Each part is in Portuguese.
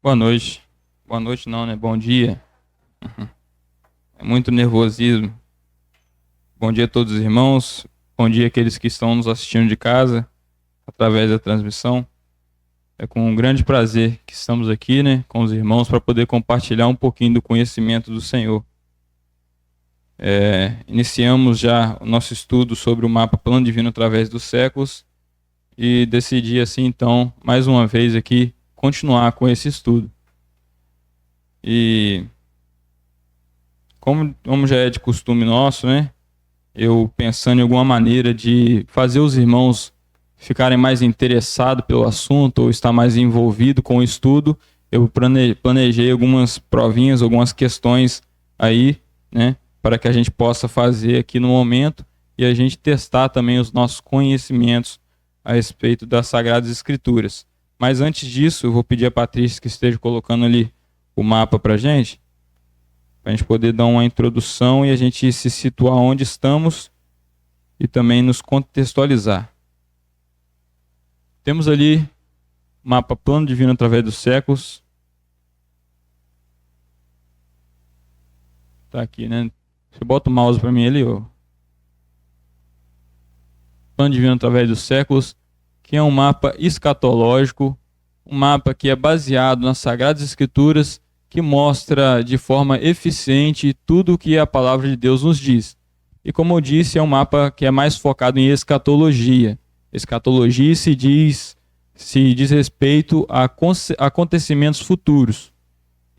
Boa noite. Boa noite não, né? Bom dia. É muito nervosismo. Bom dia a todos os irmãos. Bom dia àqueles que estão nos assistindo de casa, através da transmissão. É com um grande prazer que estamos aqui, né, com os irmãos para poder compartilhar um pouquinho do conhecimento do Senhor. Iniciamos já o nosso estudo sobre o mapa Plano Divino através dos séculos e decidi assim, então, mais uma vez aqui, continuar com esse estudo. E como já é de costume nosso, né? Eu pensando em alguma maneira de fazer os irmãos ficarem mais interessados pelo assunto ou estar mais envolvido com o estudo, eu planejei algumas provinhas, algumas questões aí, né? Para que a gente possa fazer aqui no momento e a gente testar também os nossos conhecimentos a respeito das Sagradas Escrituras. Mas antes disso, eu vou pedir a Patrícia que esteja colocando ali o mapa para a gente gente poder dar uma introdução e a gente se situar onde estamos e também nos contextualizar. Temos ali o mapa Plano Divino através dos séculos. Tá aqui, né? Você bota o mouse para mim ali, ó. Plano Divino através dos séculos, que é um mapa escatológico, um mapa que é baseado nas Sagradas Escrituras, que mostra de forma eficiente tudo o que a palavra de Deus nos diz. E como eu disse, é um mapa que é mais focado em escatologia. Escatologia se diz respeito a acontecimentos futuros.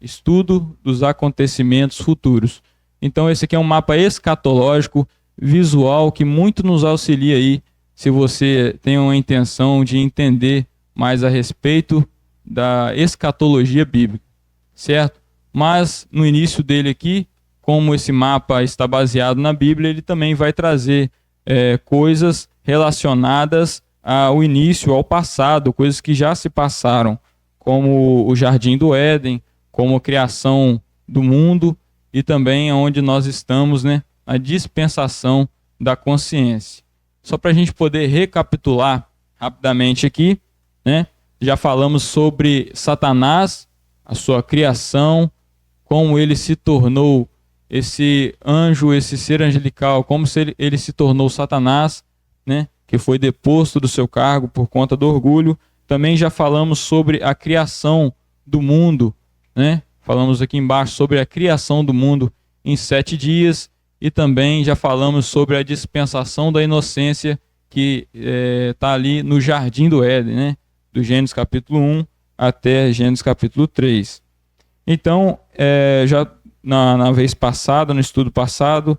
Estudo dos acontecimentos futuros. Então esse aqui é um mapa escatológico, visual, que muito nos auxilia aí, se você tem uma intenção de entender mais a respeito da escatologia bíblica, certo? Mas no início dele aqui, como esse mapa está baseado na Bíblia, ele também vai trazer coisas relacionadas ao início, ao passado, coisas que já se passaram, como o Jardim do Éden, como a criação do mundo e também onde nós estamos, né, a dispensação da consciência. Só para a gente poder recapitular rapidamente aqui, né, já falamos sobre Satanás, a sua criação, como ele se tornou esse anjo, esse ser angelical, como ele se tornou Satanás, né, que foi deposto do seu cargo por conta do orgulho. Também já falamos sobre a criação do mundo, né? Falamos aqui embaixo sobre a criação do mundo em 7 dias e também já falamos sobre a dispensação da inocência que está ali no Jardim do Éden, né? Do Gênesis capítulo 1 até Gênesis capítulo 3. Então, já na vez passada, no estudo passado,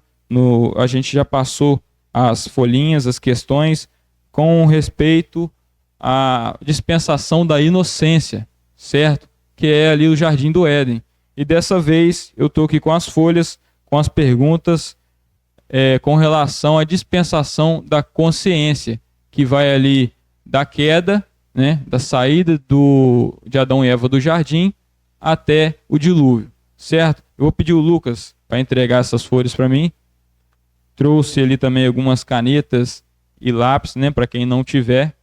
a gente já passou as folhinhas, as questões com respeito à dispensação da inocência, certo? Que é ali o Jardim do Éden. E dessa vez eu estou aqui com as folhas, com as perguntas com relação à dispensação da consciência, que vai ali da queda, né, da saída de Adão e Eva do jardim até o dilúvio, certo? Eu vou pedir o Lucas para entregar essas folhas para mim. Trouxe ali também algumas canetas e lápis, né, para quem não tiver.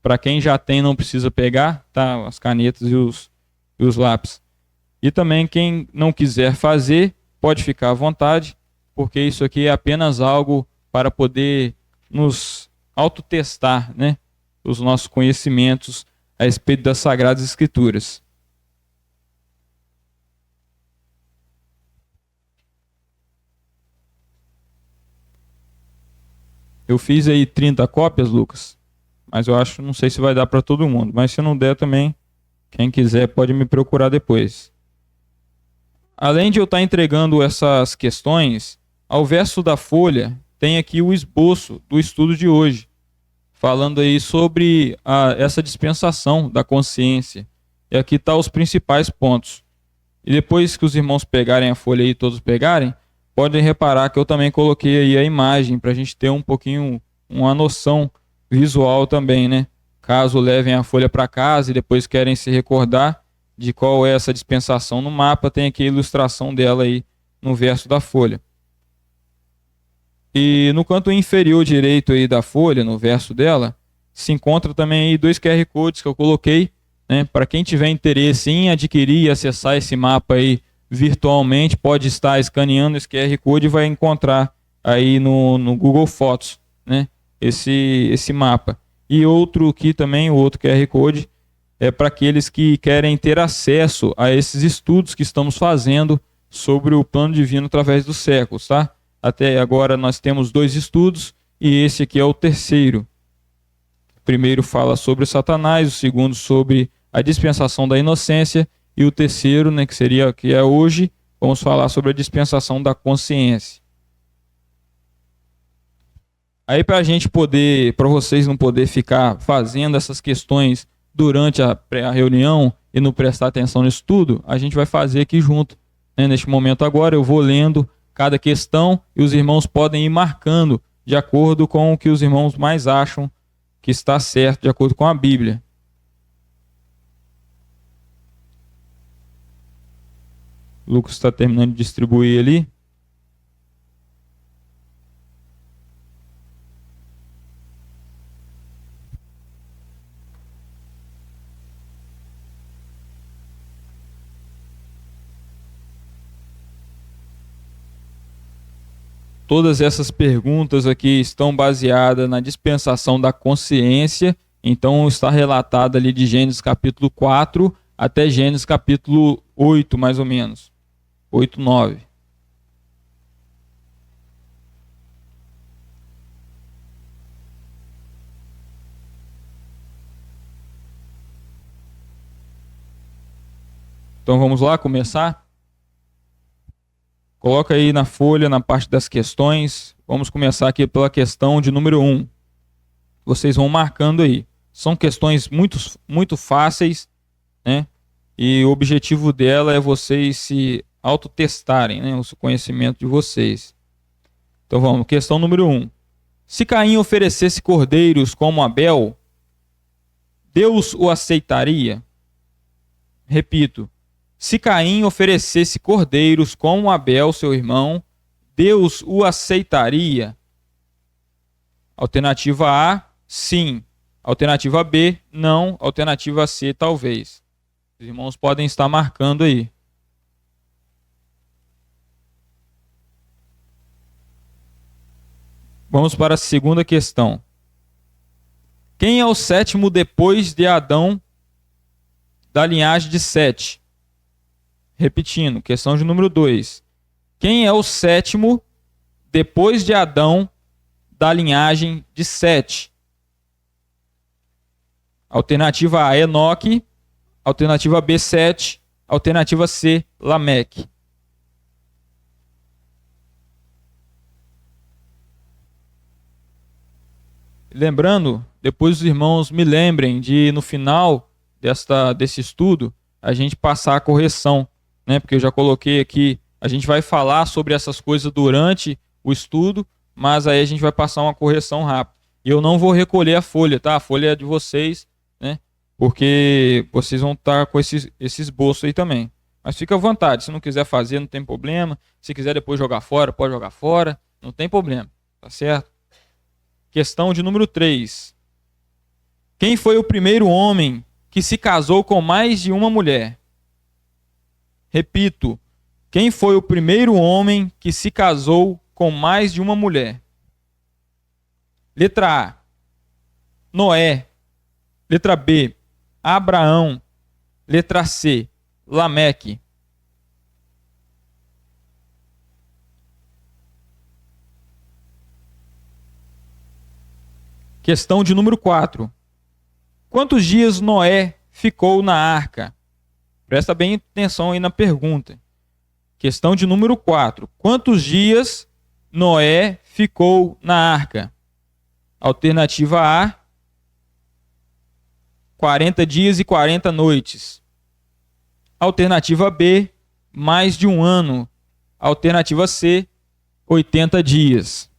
Para quem já tem, não precisa pegar, tá? As canetas e os lápis. E também quem não quiser fazer, pode ficar à vontade, porque isso aqui é apenas algo para poder nos autotestar, né? Os nossos conhecimentos a respeito das Sagradas Escrituras. Eu fiz aí 30 cópias, Lucas, mas eu acho, não sei se vai dar para todo mundo, mas se não der também, quem quiser pode me procurar depois. Além de eu estar entregando essas questões, ao verso da folha tem aqui o esboço do estudo de hoje, falando aí sobre essa dispensação da consciência. E aqui estão os principais pontos. E depois que os irmãos pegarem a folha aí, todos pegarem, podem reparar que eu também coloquei aí a imagem para a gente ter um pouquinho, uma noção visual também, né? Caso levem a folha para casa e depois querem se recordar de qual é essa dispensação no mapa, tem aqui a ilustração dela aí no verso da folha. E no canto inferior direito aí da folha, no verso dela, se encontra também aí 2 QR Codes que eu coloquei né? Para quem tiver interesse em adquirir e acessar esse mapa aí virtualmente, pode estar escaneando esse QR Code e vai encontrar aí no Google Fotos, né? Esse mapa. E outro aqui também, o outro QR Code, é para aqueles que querem ter acesso a esses estudos que estamos fazendo sobre o plano divino através dos séculos, tá? Até agora nós temos 2 estudos e esse aqui é o terceiro. O primeiro fala sobre Satanás, o segundo sobre a dispensação da inocência e o terceiro, né, que é hoje, vamos falar sobre a dispensação da consciência. Aí para vocês não poder ficar fazendo essas questões durante a reunião e não prestar atenção no estudo, a gente vai fazer aqui junto, né? Neste momento agora eu vou lendo cada questão e os irmãos podem ir marcando de acordo com o que os irmãos mais acham que está certo, de acordo com a Bíblia. O Lucas está terminando de distribuir ali. Todas essas perguntas aqui estão baseadas na dispensação da consciência, então está relatada ali de Gênesis capítulo 4 até Gênesis capítulo 8, mais ou menos. 8, 9. Então vamos lá começar? Coloca aí na folha, na parte das questões. Vamos começar aqui pela questão de número 1. Vocês vão marcando aí. São questões muito fáceis, né? E o objetivo dela é vocês se autotestarem, né? O conhecimento de vocês. Então vamos, questão número 1. Se Caim oferecesse cordeiros como Abel, Deus o aceitaria? Repito. Se Caim oferecesse cordeiros como Abel, seu irmão, Deus o aceitaria? Alternativa A, sim. Alternativa B, não. Alternativa C, talvez. Os irmãos podem estar marcando aí. Vamos para a segunda questão. Quem é o sétimo depois de Adão da linhagem de Sete? Repetindo, questão de número 2. Quem é o sétimo depois de Adão da linhagem de Sete? Alternativa A, Enoque. Alternativa B, Sete. Alternativa C, Lameque. Lembrando, depois os irmãos me lembrem de, no final desse estudo, a gente passar a correção, né? Porque eu já coloquei aqui, a gente vai falar sobre essas coisas durante o estudo, mas aí a gente vai passar uma correção rápida. E eu não vou recolher a folha, tá? A folha é de vocês, né? Porque vocês vão estar com esse esboço aí também. Mas fica à vontade, se não quiser fazer, não tem problema. Se quiser depois jogar fora, pode jogar fora, não tem problema, tá certo? Questão de número 3. Quem foi o primeiro homem que se casou com mais de uma mulher? Repito, quem foi o primeiro homem que se casou com mais de uma mulher? Letra A, Noé. Letra B, Abraão. Letra C, Lameque. Questão de número 4. Quantos dias Noé ficou na arca? Presta bem atenção aí na pergunta. Questão de número 4. Quantos dias Noé ficou na arca? Alternativa A, 40 dias e 40 noites. Alternativa B, mais de um ano. Alternativa C, 80 dias.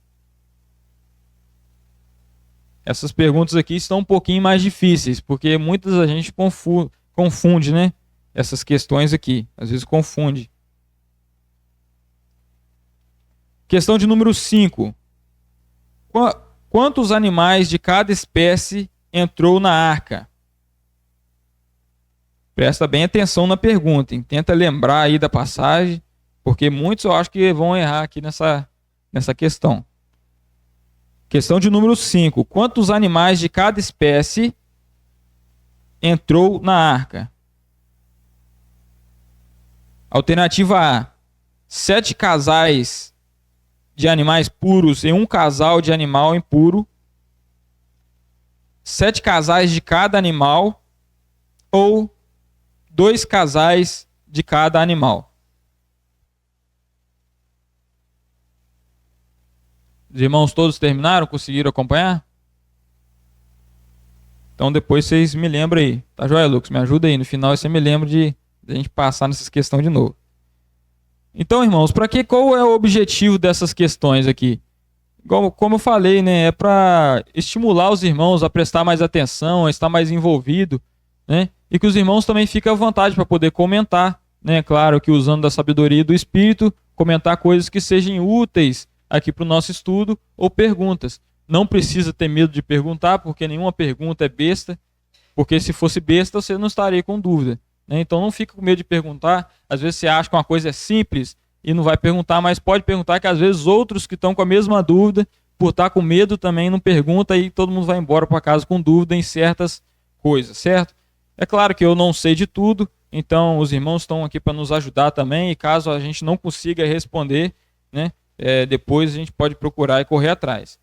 Essas perguntas aqui estão um pouquinho mais difíceis, porque muitas a gente confunde, né? Essas questões aqui, às vezes confunde. Questão de número 5. Quantos animais de cada espécie entrou na arca? Presta bem atenção na pergunta, hein? Tenta lembrar aí da passagem, porque muitos eu acho que vão errar aqui nessa questão. Questão de número 5. Quantos animais de cada espécie entrou na arca? Alternativa A: 7 casais de animais puros e um casal de animal impuro. 7 casais de cada animal ou 2 casais de cada animal. Os irmãos todos terminaram? Conseguiram acompanhar? Então depois vocês me lembram aí. Tá joia, Lucas? Me ajuda aí. No final você me lembra de a gente passar nessas questões de novo. Então, irmãos, qual é o objetivo dessas questões aqui? Como eu falei, né? É para estimular os irmãos a prestar mais atenção, a estar mais envolvido, né? E que os irmãos também fiquem à vontade para poder comentar, né? Claro que usando da sabedoria do Espírito, comentar coisas que sejam úteis aqui para o nosso estudo ou perguntas. Não precisa ter medo de perguntar, porque nenhuma pergunta é besta, porque se fosse besta você não estaria com dúvida, né? Então não fica com medo de perguntar. Às vezes você acha que uma coisa é simples e não vai perguntar, mas pode perguntar, que às vezes outros que estão com a mesma dúvida, por estar com medo também não pergunta, e todo mundo vai embora para casa com dúvida em certas coisas, certo? É claro que eu não sei de tudo, então os irmãos estão aqui para nos ajudar também, e caso a gente não consiga responder, né, depois a gente pode procurar e correr atrás.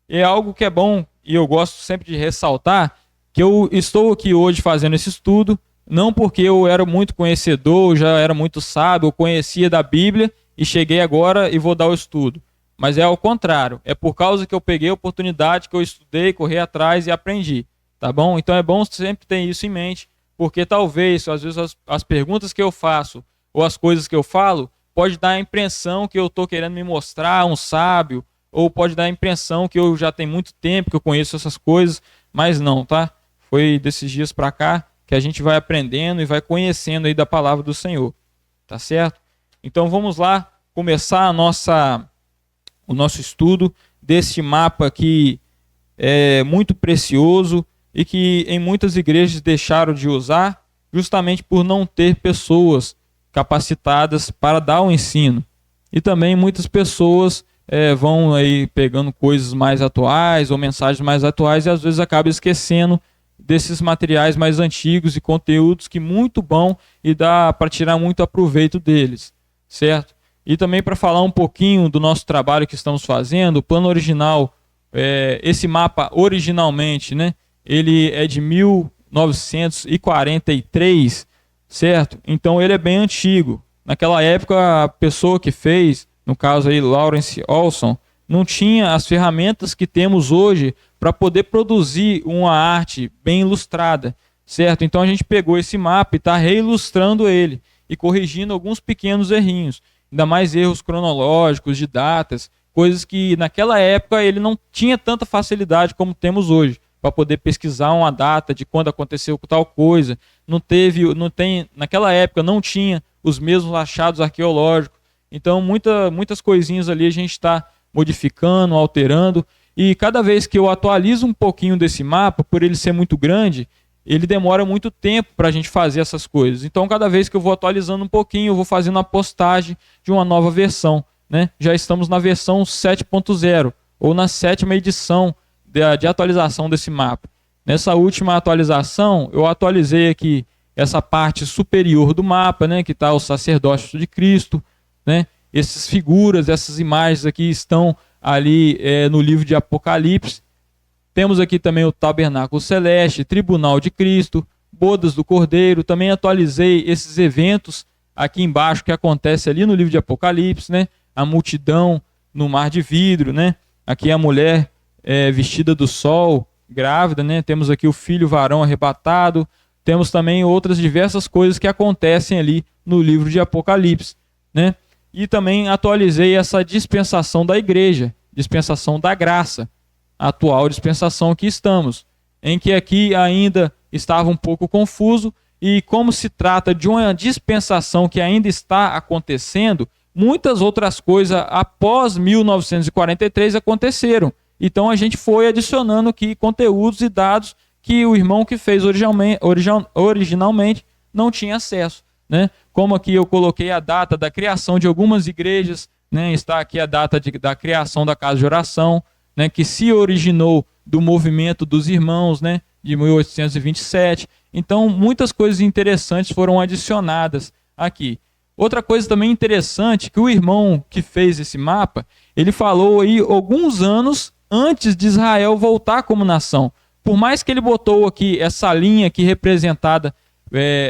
É algo que é bom, e eu gosto sempre de ressaltar, que eu estou aqui hoje fazendo esse estudo, não porque eu era muito conhecedor, já era muito sábio, eu conhecia da Bíblia e cheguei agora e vou dar o estudo. Mas é ao contrário, é por causa que eu peguei a oportunidade, que eu estudei, corri atrás e aprendi, tá bom? Então é bom sempre ter isso em mente, porque talvez, às vezes, as perguntas que eu faço ou as coisas que eu falo, pode dar a impressão que eu estou querendo me mostrar um sábio, ou pode dar a impressão que eu já tenho muito tempo que eu conheço essas coisas, mas não, tá? Foi desses dias para cá que a gente vai aprendendo e vai conhecendo aí da palavra do Senhor, tá certo? Então vamos lá começar o nosso estudo desse mapa que é muito precioso e que em muitas igrejas deixaram de usar justamente por não ter pessoas capacitadas para dar o ensino. E também muitas pessoas vão aí pegando coisas mais atuais ou mensagens mais atuais e às vezes acabam esquecendo desses materiais mais antigos e conteúdos que muito bom e dá para tirar muito aproveito deles, certo? E também para falar um pouquinho do nosso trabalho que estamos fazendo, o plano original, esse mapa originalmente, né, ele é de 1943, certo? Então ele é bem antigo. Naquela época a pessoa que fez, no caso aí Lawrence Olson, não tinha as ferramentas que temos hoje para poder produzir uma arte bem ilustrada, certo? Então a gente pegou esse mapa e está reilustrando ele e corrigindo alguns pequenos errinhos, ainda mais erros cronológicos, de datas, coisas que naquela época ele não tinha tanta facilidade como temos hoje, para poder pesquisar uma data de quando aconteceu tal coisa. Naquela época não tinha os mesmos achados arqueológicos, então muitas coisinhas ali a gente está modificando, alterando, e cada vez que eu atualizo um pouquinho desse mapa, por ele ser muito grande, ele demora muito tempo para a gente fazer essas coisas. Então cada vez que eu vou atualizando um pouquinho, eu vou fazendo a postagem de uma nova versão, né? Já estamos na versão 7.0, ou na 7ª edição de atualização desse mapa. Nessa última atualização, eu atualizei aqui essa parte superior do mapa, né, que está o sacerdócio de Cristo, né? Essas figuras, essas imagens aqui estão ali no livro de Apocalipse. Temos aqui também o tabernáculo celeste, tribunal de Cristo, bodas do Cordeiro. Também atualizei esses eventos aqui embaixo que acontece ali no livro de Apocalipse, né? A multidão no mar de vidro, né? Aqui a mulher vestida do sol, grávida, né? Temos aqui o filho varão arrebatado. Temos também outras diversas coisas que acontecem ali no livro de Apocalipse, né? E também atualizei essa dispensação da igreja, dispensação da graça, a atual dispensação que estamos, em que aqui ainda estava um pouco confuso, e como se trata de uma dispensação que ainda está acontecendo, muitas outras coisas após 1943 aconteceram. Então a gente foi adicionando aqui conteúdos e dados que o irmão que fez originalmente não tinha acesso, né? Como aqui eu coloquei a data da criação de algumas igrejas, né? Está aqui a data da criação da casa de oração, né? Que se originou do movimento dos irmãos, né? De 1827. Então, muitas coisas interessantes foram adicionadas aqui. Outra coisa também interessante, que o irmão que fez esse mapa, ele falou aí alguns anos antes de Israel voltar como nação. Por mais que ele botou aqui essa linha aqui representada,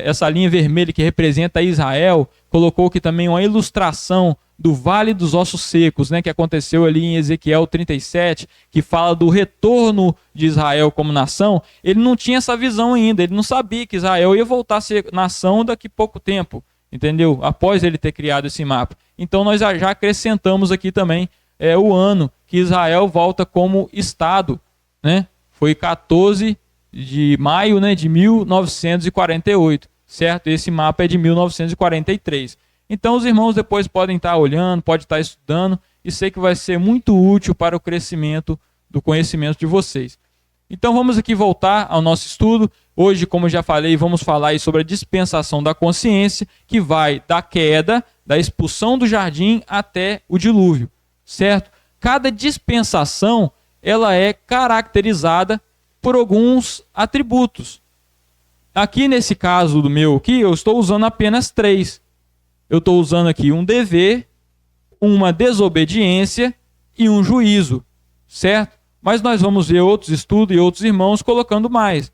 essa linha vermelha que representa Israel, colocou aqui também uma ilustração do Vale dos Ossos Secos, né, que aconteceu ali em Ezequiel 37, que fala do retorno de Israel como nação. Ele não tinha essa visão ainda, ele não sabia que Israel ia voltar a ser nação daqui a pouco tempo, entendeu? Após ele ter criado esse mapa. Então nós já acrescentamos aqui também o ano que Israel volta como Estado, né? Foi 14 de maio, né, de 1948, certo? Esse mapa é de 1943. Então os irmãos depois podem estar olhando, podem estar estudando, e sei que vai ser muito útil para o crescimento do conhecimento de vocês. Então vamos aqui voltar ao nosso estudo. Hoje, como eu já falei, vamos falar aí sobre a dispensação da consciência, que vai da queda, da expulsão do jardim até o dilúvio, certo? Cada dispensação, ela é caracterizada por alguns atributos. Aqui nesse caso do meu aqui, eu estou usando apenas 3. Eu estou usando aqui um dever, uma desobediência e um juízo, certo? Mas nós vamos ver outros estudos e outros irmãos colocando mais.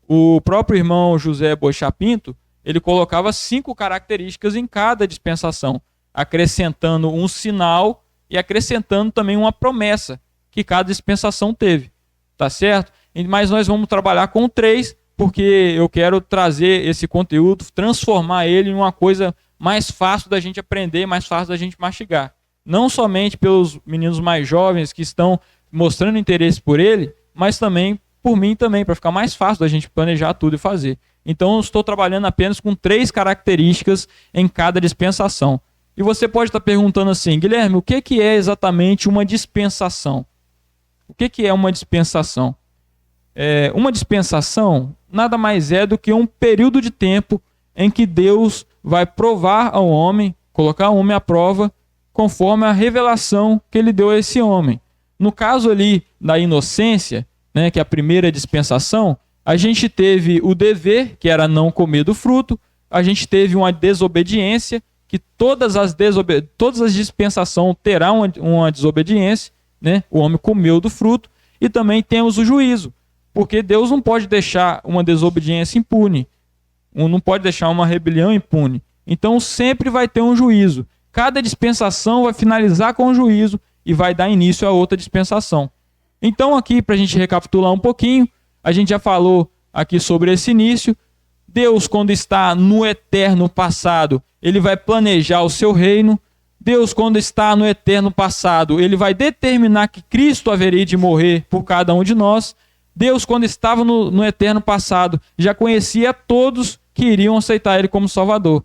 O próprio irmão José Boixá Pinto, ele colocava 5 características em cada dispensação, acrescentando um sinal e acrescentando também uma promessa que cada dispensação teve, tá certo? Mas nós vamos trabalhar com 3, porque eu quero trazer esse conteúdo, transformar ele em uma coisa mais fácil da gente aprender, mais fácil da gente mastigar. Não somente pelos meninos mais jovens que estão mostrando interesse por ele, mas também por mim também, para ficar mais fácil da gente planejar tudo e fazer. Então eu estou trabalhando apenas com 3 características em cada dispensação. E você pode estar perguntando assim, Guilherme, o que é exatamente uma dispensação? O que é uma dispensação? Uma dispensação nada mais é do que um período de tempo em que Deus vai provar ao homem, colocar o homem à prova, conforme a revelação que ele deu a esse homem. No caso ali da inocência, né, que é a primeira dispensação, a gente teve o dever, que era não comer do fruto, a gente teve uma desobediência, que todas as dispensações terão uma desobediência, né? O homem comeu do fruto, e também temos o juízo, porque Deus não pode deixar uma desobediência impune, não pode deixar uma rebelião impune. Então sempre vai ter um juízo. Cada dispensação vai finalizar com o juízo e vai dar início a outra dispensação. Então aqui, para a gente recapitular um pouquinho, a gente já falou aqui sobre esse início. Deus, quando está no eterno passado, ele vai planejar o seu reino. Deus, quando está no eterno passado, ele vai determinar que Cristo haveria de morrer por cada um de nós. Deus, quando estava no eterno passado, já conhecia todos que iriam aceitar ele como Salvador.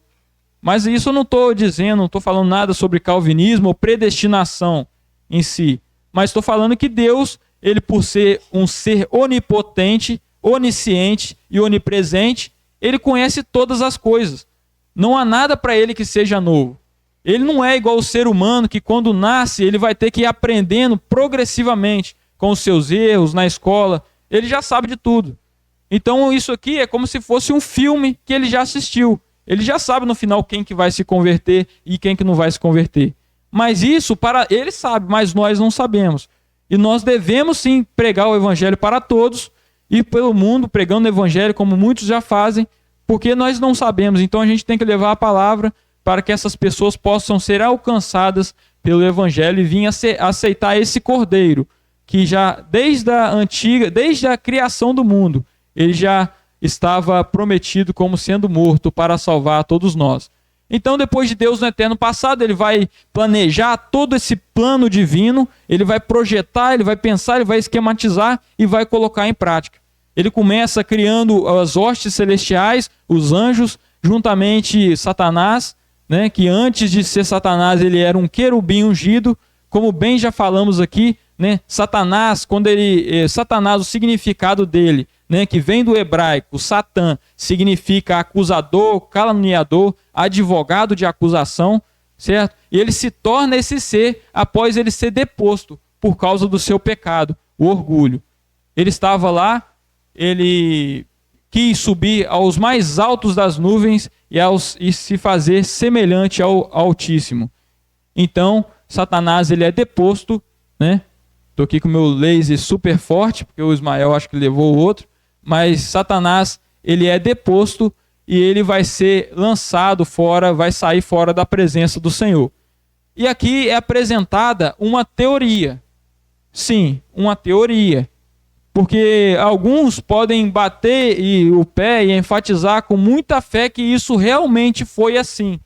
Mas isso eu não estou dizendo, não estou falando nada sobre calvinismo ou predestinação em si. Mas estou falando que Deus, ele por ser um ser onipotente, onisciente e onipresente, ele conhece todas as coisas. Não há nada para ele que seja novo. Ele não é igual ao ser humano que quando nasce ele vai ter que ir aprendendo progressivamente com os seus erros na escola. Ele já sabe de tudo. Então isso aqui é como se fosse um filme que ele já assistiu. Ele já sabe no final quem que vai se converter e quem que não vai se converter. Mas isso ele sabe, mas nós não sabemos. E nós devemos sim pregar o evangelho para todos, ir pelo mundo pregando o evangelho como muitos já fazem, porque nós não sabemos. Então a gente tem que levar a palavra para que essas pessoas possam ser alcançadas pelo evangelho e vir aceitar esse cordeiro, que já desde a criação do mundo, ele já estava prometido como sendo morto para salvar todos nós. Então, depois de Deus no eterno passado, ele vai planejar todo esse plano divino, ele vai projetar, ele vai pensar, ele vai esquematizar e vai colocar em prática. Ele começa criando as hostes celestiais, os anjos, juntamente Satanás, né, que antes de ser Satanás ele era um querubim ungido, como bem já falamos aqui, né, Satanás, o significado dele né, que vem do hebraico, Satã, significa acusador, caluniador, advogado de acusação, certo? E ele se torna esse ser após ele ser deposto por causa do seu pecado, o orgulho. Ele estava lá, ele quis subir aos mais altos das nuvens e se fazer semelhante ao Altíssimo. Então, Satanás ele é deposto, né? Estou aqui com o meu laser super forte, porque o Ismael acho que levou o outro, mas Satanás ele é deposto e ele vai ser lançado fora, vai sair fora da presença do Senhor. E aqui é apresentada uma teoria. Sim, uma teoria. Porque alguns podem bater o pé e enfatizar com muita fé que isso realmente foi assim.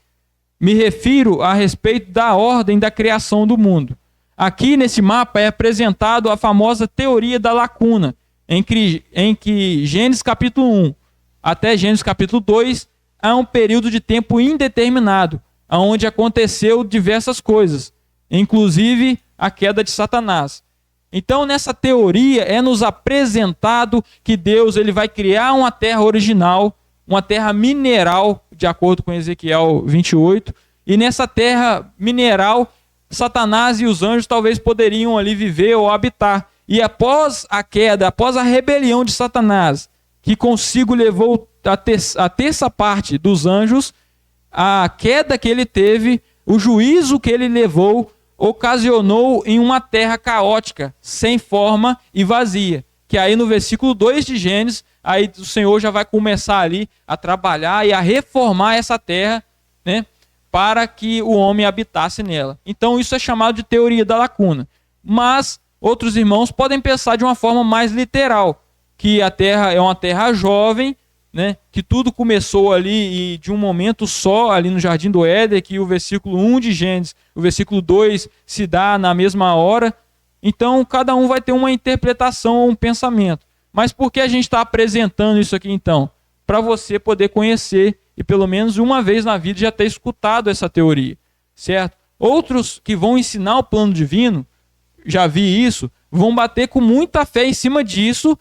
Me refiro a respeito da ordem da criação do mundo. Aqui nesse mapa é apresentado a famosa teoria da lacuna, em que Gênesis capítulo 1 até Gênesis capítulo 2 há um período de tempo indeterminado, onde aconteceu diversas coisas, inclusive a queda de Satanás. Então, nessa teoria é nos apresentado que Deus ele vai criar uma terra original, uma terra mineral, de acordo com Ezequiel 28, e nessa terra mineral, Satanás e os anjos talvez poderiam ali viver ou habitar. E após a queda, após a rebelião de Satanás, que consigo levou a terça parte dos anjos, a queda que ele teve, o juízo que ele levou, ocasionou em uma terra caótica, sem forma e vazia. Que aí no versículo 2 de Gênesis, aí o Senhor já vai começar ali a trabalhar e a reformar essa terra, né, para que o homem habitasse nela. Então isso é chamado de teoria da lacuna. Mas outros irmãos podem pensar de uma forma mais literal, que a terra é uma terra jovem, né, que tudo começou ali e de um momento só, ali no Jardim do Éden, que o versículo 1 de Gênesis, o versículo 2 se dá na mesma hora. Então, cada um vai ter uma interpretação ou um pensamento. Mas por que a gente está apresentando isso aqui, então? Para você poder conhecer e pelo menos uma vez na vida já ter escutado essa teoria, certo? Outros que vão ensinar o plano divino, já vi isso, vão bater com muita fé em cima disso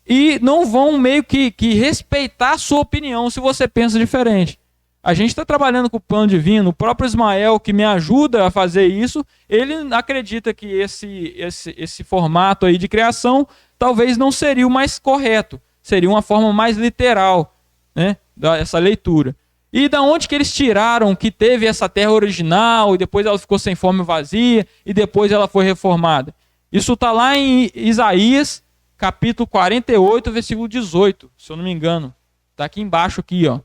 e não vão meio que respeitar a sua opinião se você pensa diferente. A gente está trabalhando com o plano divino, o próprio Ismael que me ajuda a fazer isso, ele acredita que esse formato aí de criação talvez não seria o mais correto, seria uma forma mais literal, né, dessa leitura. E da onde que eles tiraram que teve essa terra original e depois ela ficou sem forma e vazia e depois ela foi reformada? Isso está lá em Isaías, capítulo 48, versículo 18, se eu não me engano. Está aqui embaixo, aqui, ó.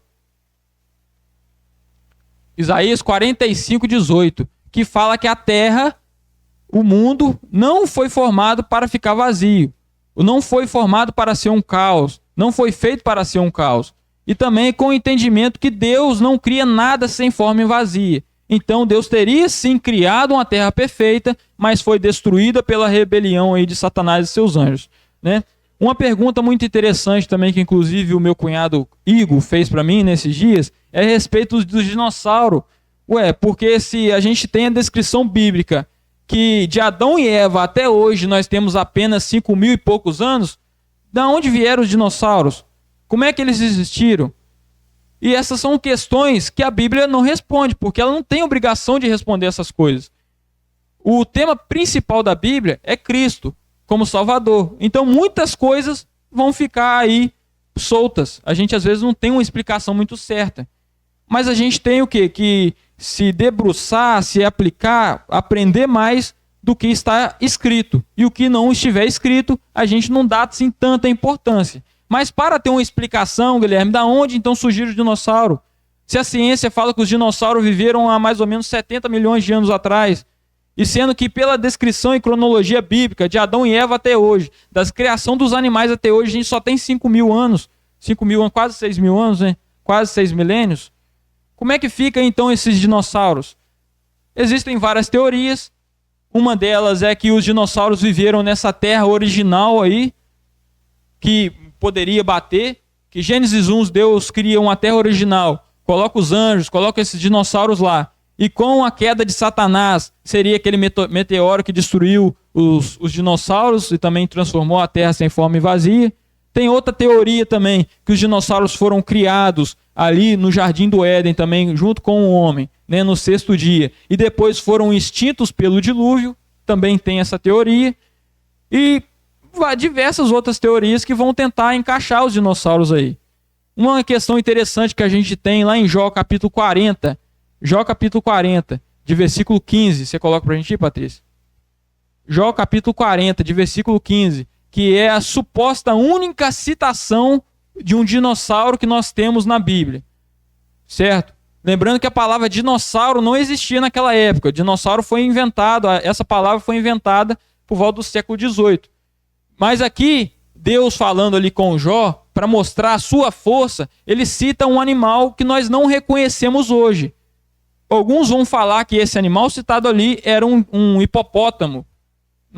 Isaías 45, 18, que fala que a terra, o mundo, não foi formado para ficar vazio. Não foi formado para ser um caos. Não foi feito para ser um caos. E também com o entendimento que Deus não cria nada sem forma e vazia. Então Deus teria sim criado uma terra perfeita, mas foi destruída pela rebelião aí de Satanás e seus anjos, né? Uma pergunta muito interessante também, que inclusive o meu cunhado Igor fez para mim nesses dias, é a respeito dos dinossauros. Porque se a gente tem a descrição bíblica que de Adão e Eva até hoje nós temos apenas 5.000 e poucos anos, da onde vieram os dinossauros? Como é que eles existiram? E essas são questões que a Bíblia não responde, porque ela não tem obrigação de responder essas coisas. O tema principal da Bíblia é Cristo como Salvador. Então muitas coisas vão ficar aí soltas. A gente às vezes não tem uma explicação muito certa. Mas a gente tem o quê? Que se debruçar, se aplicar, aprender mais do que está escrito. E o que não estiver escrito, a gente não dá assim tanta importância. Mas para ter uma explicação, Guilherme, da onde então surgiram os dinossauros? Se a ciência fala que os dinossauros viveram há mais ou menos 70 milhões de anos atrás, e sendo que pela descrição e cronologia bíblica de Adão e Eva até hoje, da criação dos animais até hoje, a gente só tem 5.000 anos, 5.000 anos, quase 6.000 anos, né? Quase 6 milênios. Como é que fica então esses dinossauros? Existem várias teorias. Uma delas é que os dinossauros viveram nessa terra original aí, que poderia bater, que Gênesis 1, Deus cria uma terra original, coloca os anjos, coloca esses dinossauros lá, e com a queda de Satanás, seria aquele meteoro que destruiu os dinossauros e também transformou a terra sem forma e vazia. Tem outra teoria também, que os dinossauros foram criados ali no Jardim do Éden também, junto com o homem, né, no sexto dia. E depois foram extintos pelo dilúvio, também tem essa teoria. E diversas outras teorias que vão tentar encaixar os dinossauros aí. Uma questão interessante que a gente tem lá em Jó capítulo 40, Jó capítulo 40, de versículo 15, você coloca pra gente ir, Patrícia? Jó capítulo 40, de versículo 15, que é a suposta única citação de um dinossauro que nós temos na Bíblia, certo? Lembrando que a palavra dinossauro não existia naquela época, dinossauro foi inventado, essa palavra foi inventada por volta do século XVIII. Mas aqui, Deus falando ali com Jó, para mostrar a sua força, ele cita um animal que nós não reconhecemos hoje. Alguns vão falar que esse animal citado ali era um hipopótamo,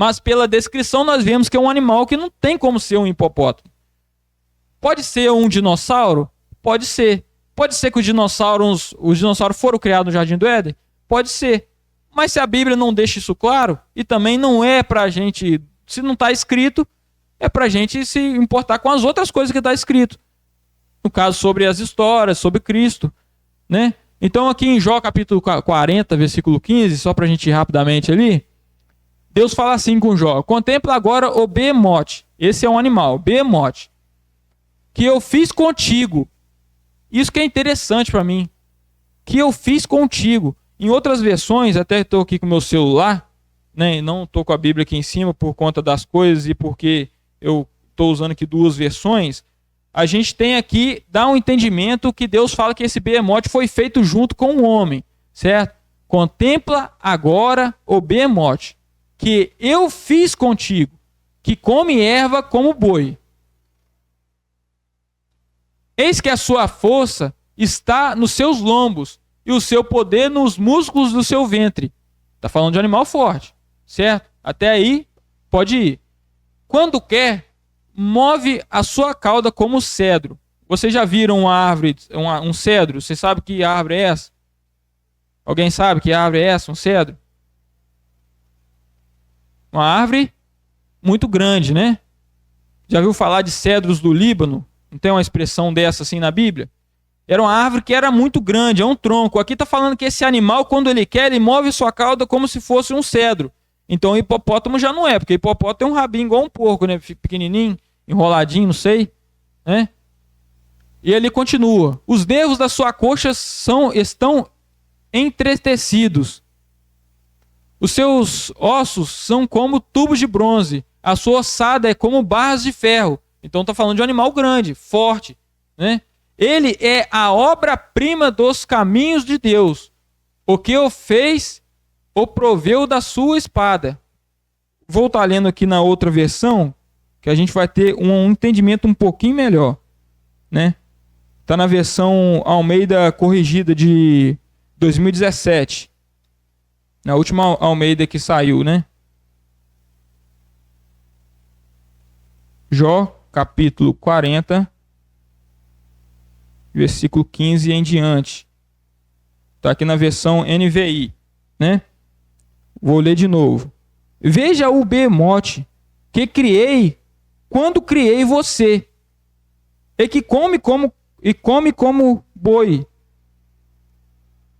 mas pela descrição nós vemos que é um animal que não tem como ser um hipopótamo. Pode ser um dinossauro? Pode ser. Pode ser que os dinossauros foram criados no Jardim do Éden? Pode ser. Mas se a Bíblia não deixa isso claro, e também não é para a gente, se não está escrito, é para a gente se importar com as outras coisas que está escrito. No caso, sobre as histórias, sobre Cristo, né? Então aqui em Jó capítulo 40, versículo 15, só para a gente ir rapidamente ali, Deus fala assim com Jó: contempla agora o behemote, esse é um animal, behemote, que eu fiz contigo. Isso que é interessante para mim, que eu fiz contigo. Em outras versões, até estou aqui com o meu celular, né, não estou com a Bíblia aqui em cima por conta das coisas e porque eu estou usando aqui duas versões, a gente tem aqui, dá um entendimento que Deus fala que esse behemote foi feito junto com o homem, certo? Contempla agora o behemote, que eu fiz contigo, que come erva como boi. Eis que a sua força está nos seus lombos e o seu poder nos músculos do seu ventre. Está falando de um animal forte, certo? Até aí, pode ir. Quando quer, move a sua cauda como cedro. Vocês já viram uma árvore, um cedro? Você sabe que árvore é essa? Alguém sabe que árvore é essa, um cedro? Uma árvore muito grande, né? Já viu falar de cedros do Líbano? Não tem uma expressão dessa assim na Bíblia? Era uma árvore que era muito grande, é um tronco. Aqui está falando que esse animal, quando ele quer, ele move sua cauda como se fosse um cedro. Então o hipopótamo já não é, porque o hipopótamo tem um rabinho igual um porco, né? Pequenininho, enroladinho, não sei, né? E ele continua: os nervos da sua coxa estão entretecidos. Os seus ossos são como tubos de bronze. A sua ossada é como barras de ferro. Então está falando de um animal grande, forte, né? Ele é a obra-prima dos caminhos de Deus. O que o fez, o proveu da sua espada. Vou estar lendo aqui na outra versão, que a gente vai ter um entendimento um pouquinho melhor, né? Está na versão Almeida corrigida de 2017. Na última Almeida que saiu, né? Jó, capítulo 40, versículo 15 em diante. Está aqui na versão NVI, né? Vou ler de novo. Veja o behemote que criei quando criei você, e que come como boi.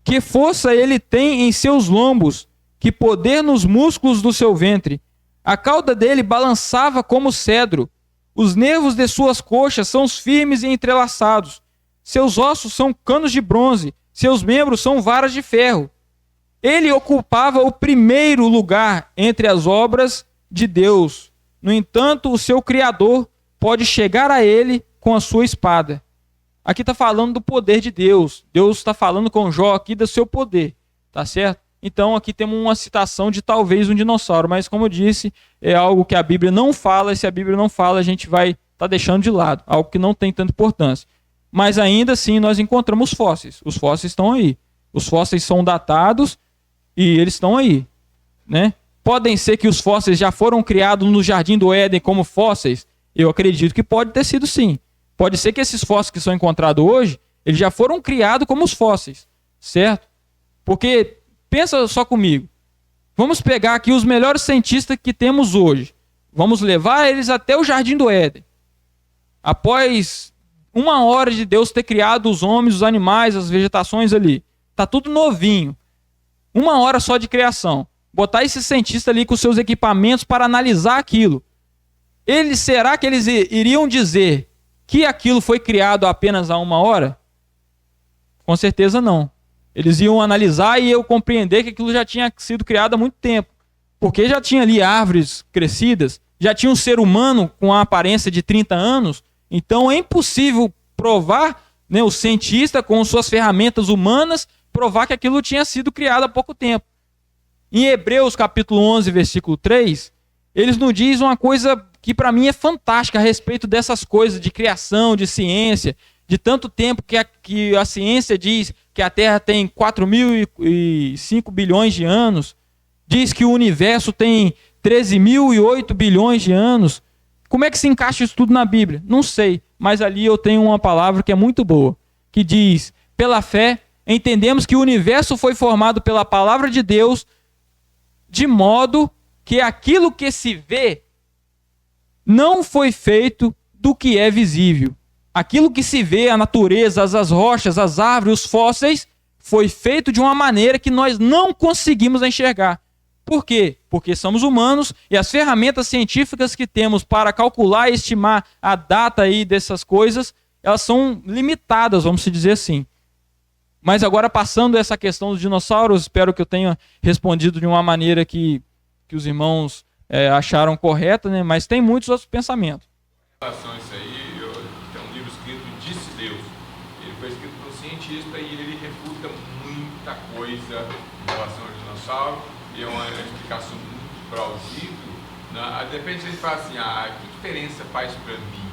Que força ele tem em seus lombos, que poder nos músculos do seu ventre. A cauda dele balançava como cedro. Os nervos de suas coxas são firmes e entrelaçados. Seus ossos são canos de bronze. Seus membros são varas de ferro. Ele ocupava o primeiro lugar entre as obras de Deus. No entanto, o seu Criador pode chegar a ele com a sua espada. Aqui está falando do poder de Deus. Deus está falando com Jó aqui do seu poder. Tá certo? Então aqui temos uma citação de talvez um dinossauro. Mas como eu disse, é algo que a Bíblia não fala. E se a Bíblia não fala, a gente vai estar deixando de lado. Algo que não tem tanta importância. Mas ainda assim nós encontramos fósseis. Os fósseis estão aí. Os fósseis são datados e eles estão aí, né? Podem ser que os fósseis já foram criados no Jardim do Éden como fósseis? Eu acredito que pode ter sido sim. Pode ser que esses fósseis que são encontrados hoje, eles já foram criados como os fósseis, certo? Porque, pensa só comigo, vamos pegar aqui os melhores cientistas que temos hoje. Vamos levar eles até o Jardim do Éden. após 1 hora de Deus ter criado os homens, os animais, as vegetações ali, tá tudo novinho. 1 hora só de criação. Botar esse cientista ali com seus equipamentos para analisar aquilo. Será que eles iriam dizer que aquilo foi criado apenas há 1 hora? Com certeza não. Eles iam analisar e eu compreender que aquilo já tinha sido criado há muito tempo. Porque já tinha ali árvores crescidas, já tinha um ser humano com a aparência de 30 anos, então é impossível provar, né, o cientista com suas ferramentas humanas, provar que aquilo tinha sido criado há pouco tempo. Em Hebreus capítulo 11, versículo 3, eles nos dizem uma coisa que para mim é fantástica a respeito dessas coisas de criação, de ciência, de tanto tempo que a ciência diz que a Terra tem 4.005 bilhões de anos, diz que o universo tem 13.008 bilhões de anos. Como é que se encaixa isso tudo na Bíblia? Não sei, mas ali eu tenho uma palavra que é muito boa, que diz: pela fé, entendemos que o universo foi formado pela palavra de Deus, de modo que aquilo que se vê não foi feito do que é visível. Aquilo que se vê, a natureza, as rochas, as árvores, os fósseis, foi feito de uma maneira que nós não conseguimos enxergar. Por quê? Porque somos humanos e as ferramentas científicas que temos para calcular e estimar a data aí dessas coisas, elas são limitadas, vamos dizer assim. Mas agora, passando essa questão dos dinossauros, espero que eu tenha respondido de uma maneira que os irmãos acharam correta, né? Mas tem muitos outros pensamentos. Em relação a isso aí, tem um livro escrito Disse Deus. Ele foi escrito por um cientista e ele refuta muita coisa em relação ao dinossauro. E é uma explicação muito plausível. Né? Depende se ele fala assim, que diferença faz para mim?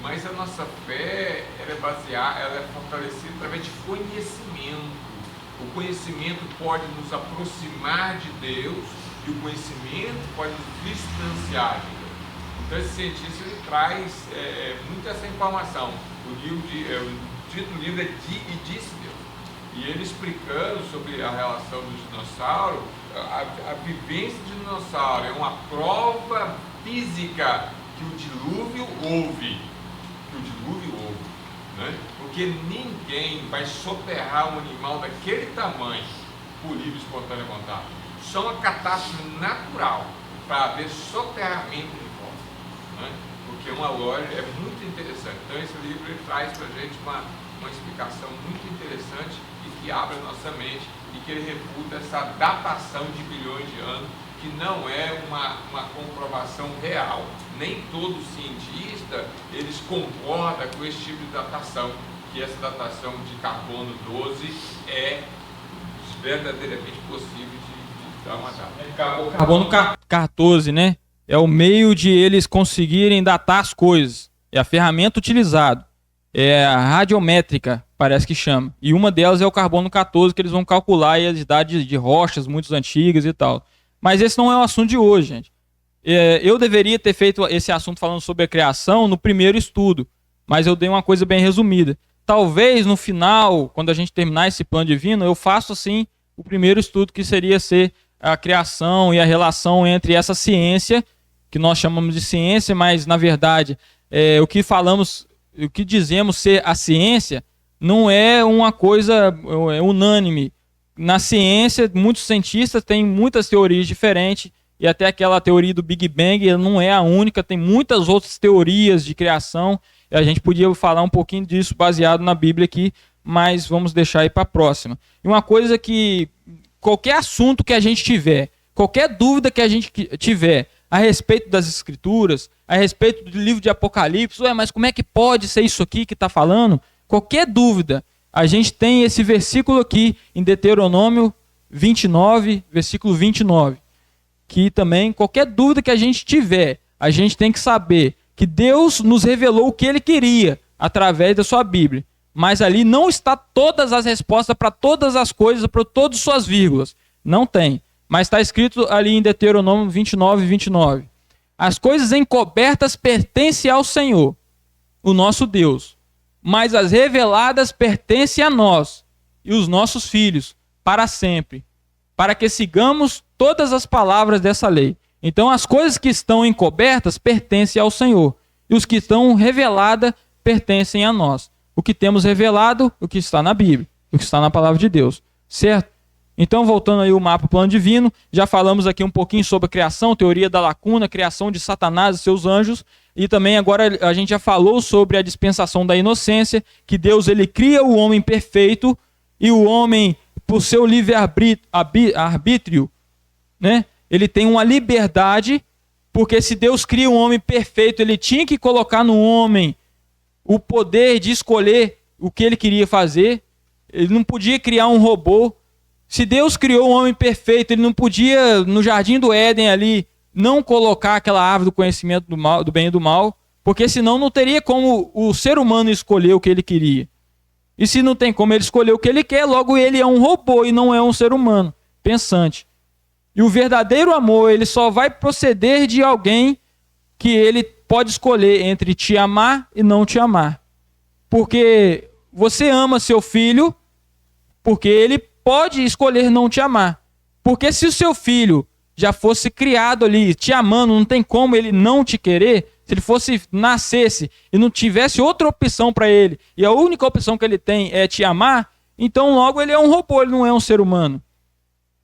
Mas a nossa fé, ela é baseada, ela é fortalecida através de conhecimento. O conhecimento pode nos aproximar de Deus e o conhecimento pode nos distanciar de Deus. Então esse cientista ele traz muito essa informação. O título do livro é Disse Deus. E ele explicando sobre a relação do dinossauro, a vivência do dinossauro é uma prova física que o dilúvio houve. Né? Porque ninguém vai soterrar um animal daquele tamanho por livre e espontânea vontade. Só uma catástrofe natural para haver soterramento de corpos. Né? Porque uma lógica é muito interessante. Então esse livro ele traz para a gente uma explicação muito interessante e que abre a nossa mente e que ele refuta essa datação de bilhões de anos, que não é uma comprovação real. Nem todo cientista eles concorda com esse tipo de datação, que essa datação de carbono 12 é verdadeiramente possível de dar uma data. O carbono 14, né? É o meio de eles conseguirem datar as coisas. É a ferramenta utilizada. É a radiométrica, parece que chama. E uma delas é o carbono 14, que eles vão calcular a idade de rochas muito antigas e tal. Mas esse não é o assunto de hoje, gente. Eu deveria ter feito esse assunto falando sobre a criação no primeiro estudo, mas eu dei uma coisa bem resumida. Talvez no final, quando a gente terminar esse plano divino, eu faço assim o primeiro estudo, que seria ser a criação e a relação entre essa ciência, que nós chamamos de ciência, mas na verdade o que dizemos ser a ciência não é uma coisa unânime. Na ciência, muitos cientistas têm muitas teorias diferentes, e até aquela teoria do Big Bang não é a única, tem muitas outras teorias de criação, e a gente podia falar um pouquinho disso baseado na Bíblia aqui, mas vamos deixar aí para a próxima. E uma coisa que, qualquer assunto que a gente tiver, qualquer dúvida que a gente tiver a respeito das Escrituras, a respeito do livro de Apocalipse, mas como é que pode ser isso aqui que está falando? Qualquer dúvida, a gente tem esse versículo aqui em Deuteronômio 29, versículo 29, que também, qualquer dúvida que a gente tiver, a gente tem que saber que Deus nos revelou o que Ele queria através da sua Bíblia. Mas ali não está todas as respostas para todas as coisas, para todas as suas vírgulas. Não tem. Mas está escrito ali em Deuteronômio 29, 29. As coisas encobertas pertencem ao Senhor, o nosso Deus. Mas as reveladas pertencem a nós e os nossos filhos, para sempre, para que sigamos todas as palavras dessa lei. Então as coisas que estão encobertas pertencem ao Senhor. e os que estão revelados pertencem a nós. O que temos revelado, o que está na Bíblia, o que está na palavra de Deus, certo? Então, voltando aí o mapa plano divino, já falamos aqui um pouquinho sobre a criação, teoria da lacuna, criação de Satanás e seus anjos, e também agora a gente já falou sobre a dispensação da inocência, que Deus ele cria o homem perfeito, e o homem, por seu livre-arbítrio, né, ele tem uma liberdade, porque se Deus cria um homem perfeito, ele tinha que colocar no homem o poder de escolher o que ele queria fazer. Ele não podia criar um robô. Se Deus criou um homem perfeito, ele não podia, no jardim do Éden ali, não colocar aquela árvore do conhecimento do mal, do bem e do mal, porque senão não teria como o ser humano escolher o que ele queria. E se não tem como ele escolher o que ele quer, logo ele é um robô e não é um ser humano pensante. E o verdadeiro amor, ele só vai proceder de alguém que ele pode escolher entre te amar e não te amar. Porque você ama seu filho, porque ele pode escolher não te amar. Porque se o seu filho já fosse criado ali, te amando, não tem como ele não te querer. Se ele nascesse e não tivesse outra opção para ele, e a única opção que ele tem é te amar, então logo ele é um robô, ele não é um ser humano.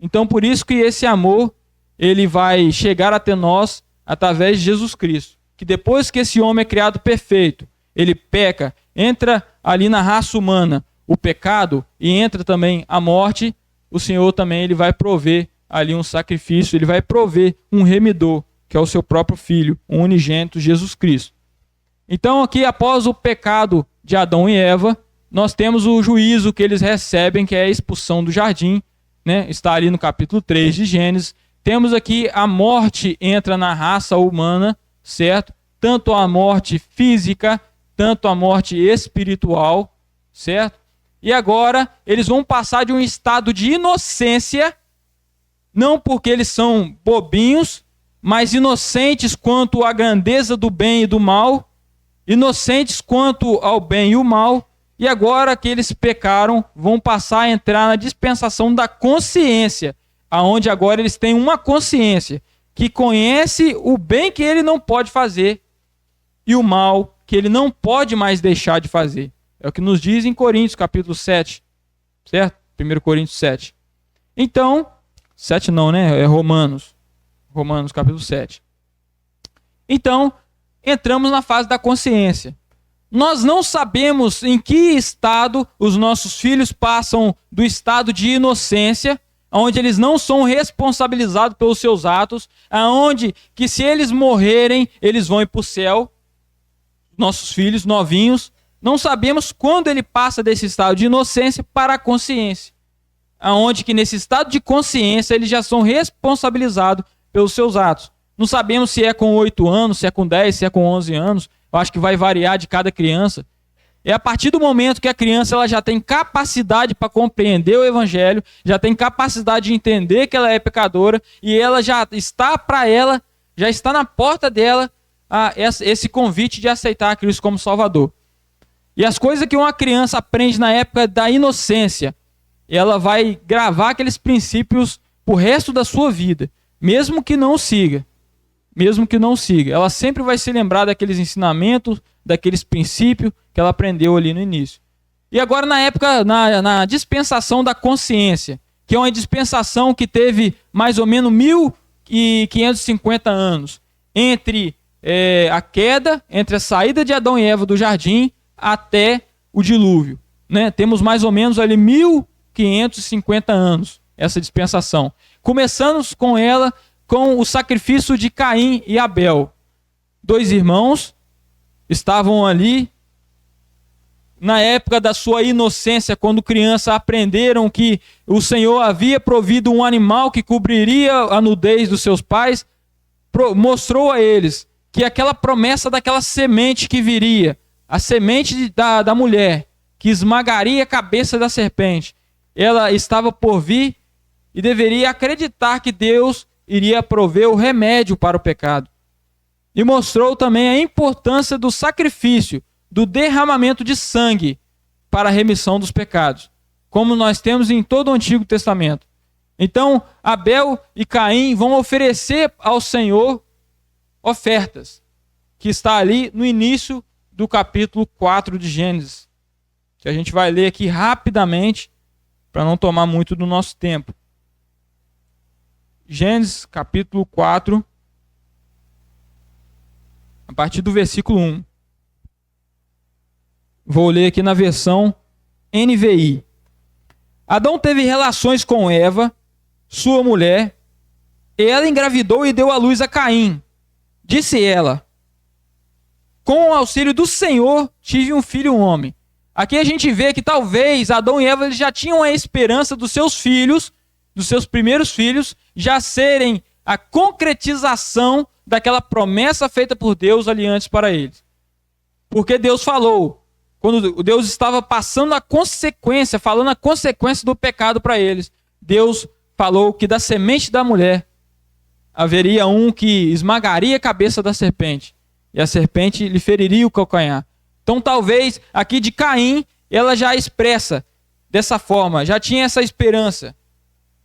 Então por isso que esse amor, ele vai chegar até nós através de Jesus Cristo. Que depois que esse homem é criado perfeito, ele peca, entra ali na raça humana o pecado e entra também a morte, o Senhor também ele vai prover ali um sacrifício, ele vai prover um remidor, que é o seu próprio Filho, o unigênito Jesus Cristo. Então aqui, após o pecado de Adão e Eva, nós temos o juízo que eles recebem, que é a expulsão do jardim, né? Está ali no capítulo 3 de Gênesis. Temos aqui a morte entra na raça humana, certo? Tanto a morte física, tanto a morte espiritual, certo? E agora eles vão passar de um estado de inocência, não porque eles são bobinhos, mas inocentes quanto à grandeza do bem e do mal, inocentes quanto ao bem e o mal, e agora que eles pecaram, vão passar a entrar na dispensação da consciência, aonde agora eles têm uma consciência que conhece o bem que ele não pode fazer e o mal que ele não pode mais deixar de fazer. É o que nos diz em Coríntios, capítulo 7, certo? 1 Coríntios 7. Então, 7 não, né? É Romanos, capítulo 7. Então, entramos na fase da consciência. Nós não sabemos em que estado os nossos filhos passam do estado de inocência, onde eles não são responsabilizados pelos seus atos, aonde que se eles morrerem, eles vão ir para o céu, nossos filhos novinhos. Não sabemos quando ele passa desse estado de inocência para a consciência, aonde que nesse estado de consciência eles já são responsabilizados pelos seus atos. Não sabemos se é com 8 anos, se é com 10, se é com 11 anos. Eu acho que vai variar de cada criança. É a partir do momento que a criança ela já tem capacidade para compreender o evangelho, já tem capacidade de entender que ela é pecadora, e ela já está para ela, já está na porta dela esse convite de aceitar Cristo como Salvador. E as coisas que uma criança aprende na época da inocência, ela vai gravar aqueles princípios pro resto da sua vida, mesmo que não siga. Ela sempre vai se lembrar daqueles ensinamentos, daqueles princípios que ela aprendeu ali no início. E agora na época, na dispensação da consciência, que é uma dispensação que teve mais ou menos 1550 anos, entre a queda, entre a saída de Adão e Eva do jardim até o dilúvio, né? Temos mais ou menos ali 1550 anos, essa dispensação. Começamos com ela com o sacrifício de Caim e Abel. 2 irmãos estavam ali na época da sua inocência, quando criança, aprenderam que o Senhor havia provido um animal que cobriria a nudez dos seus pais, mostrou a eles que aquela promessa daquela semente que viria, a semente da mulher, que esmagaria a cabeça da serpente, ela estava por vir e deveria acreditar que Deus iria prover o remédio para o pecado. E mostrou também a importância do sacrifício, do derramamento de sangue para a remissão dos pecados, como nós temos em todo o Antigo Testamento. Então, Abel e Caim vão oferecer ao Senhor ofertas. que está ali no início do capítulo 4 de Gênesis, que a gente vai ler aqui rapidamente, para não tomar muito do nosso tempo. Gênesis, capítulo 4, a partir do versículo 1. Vou ler aqui na versão NVI. Adão teve relações com Eva, sua mulher, e ela engravidou e deu à luz a Caim. Disse ela: com o auxílio do Senhor tive um filho homem. Aqui a gente vê que talvez Adão e Eva eles já tinham a esperança dos seus filhos, dos seus primeiros filhos, já serem a concretização daquela promessa feita por Deus ali antes para eles. Porque Deus falou, quando Deus estava passando a consequência, falando a consequência do pecado para eles, Deus falou que da semente da mulher haveria um que esmagaria a cabeça da serpente, e a serpente lhe feriria o calcanhar. Então talvez aqui de Caim, ela já expressa dessa forma, já tinha essa esperança.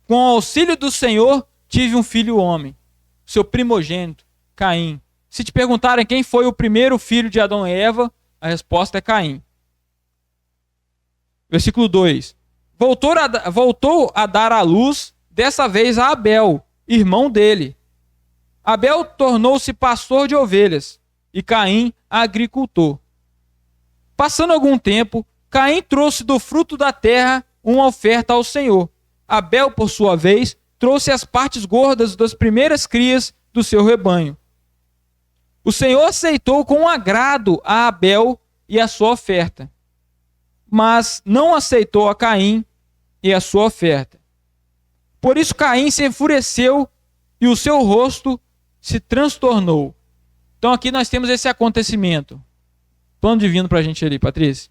Com o auxílio do Senhor, tive um filho homem, seu primogênito, Caim. Se te perguntarem quem foi o primeiro filho de Adão e Eva, a resposta é Caim. Versículo 2. Voltou a dar à luz, dessa vez a Abel, irmão dele. Abel tornou-se pastor de ovelhas, e Caim agricultor. Passando algum tempo, Caim trouxe do fruto da terra uma oferta ao Senhor. Abel, por sua vez, trouxe as partes gordas das primeiras crias do seu rebanho. O Senhor aceitou com agrado a Abel e a sua oferta, mas não aceitou a Caim e a sua oferta. Por isso Caim se enfureceu e o seu rosto se transtornou. Então aqui nós temos esse acontecimento. Plano divino para a gente ali, Patrícia.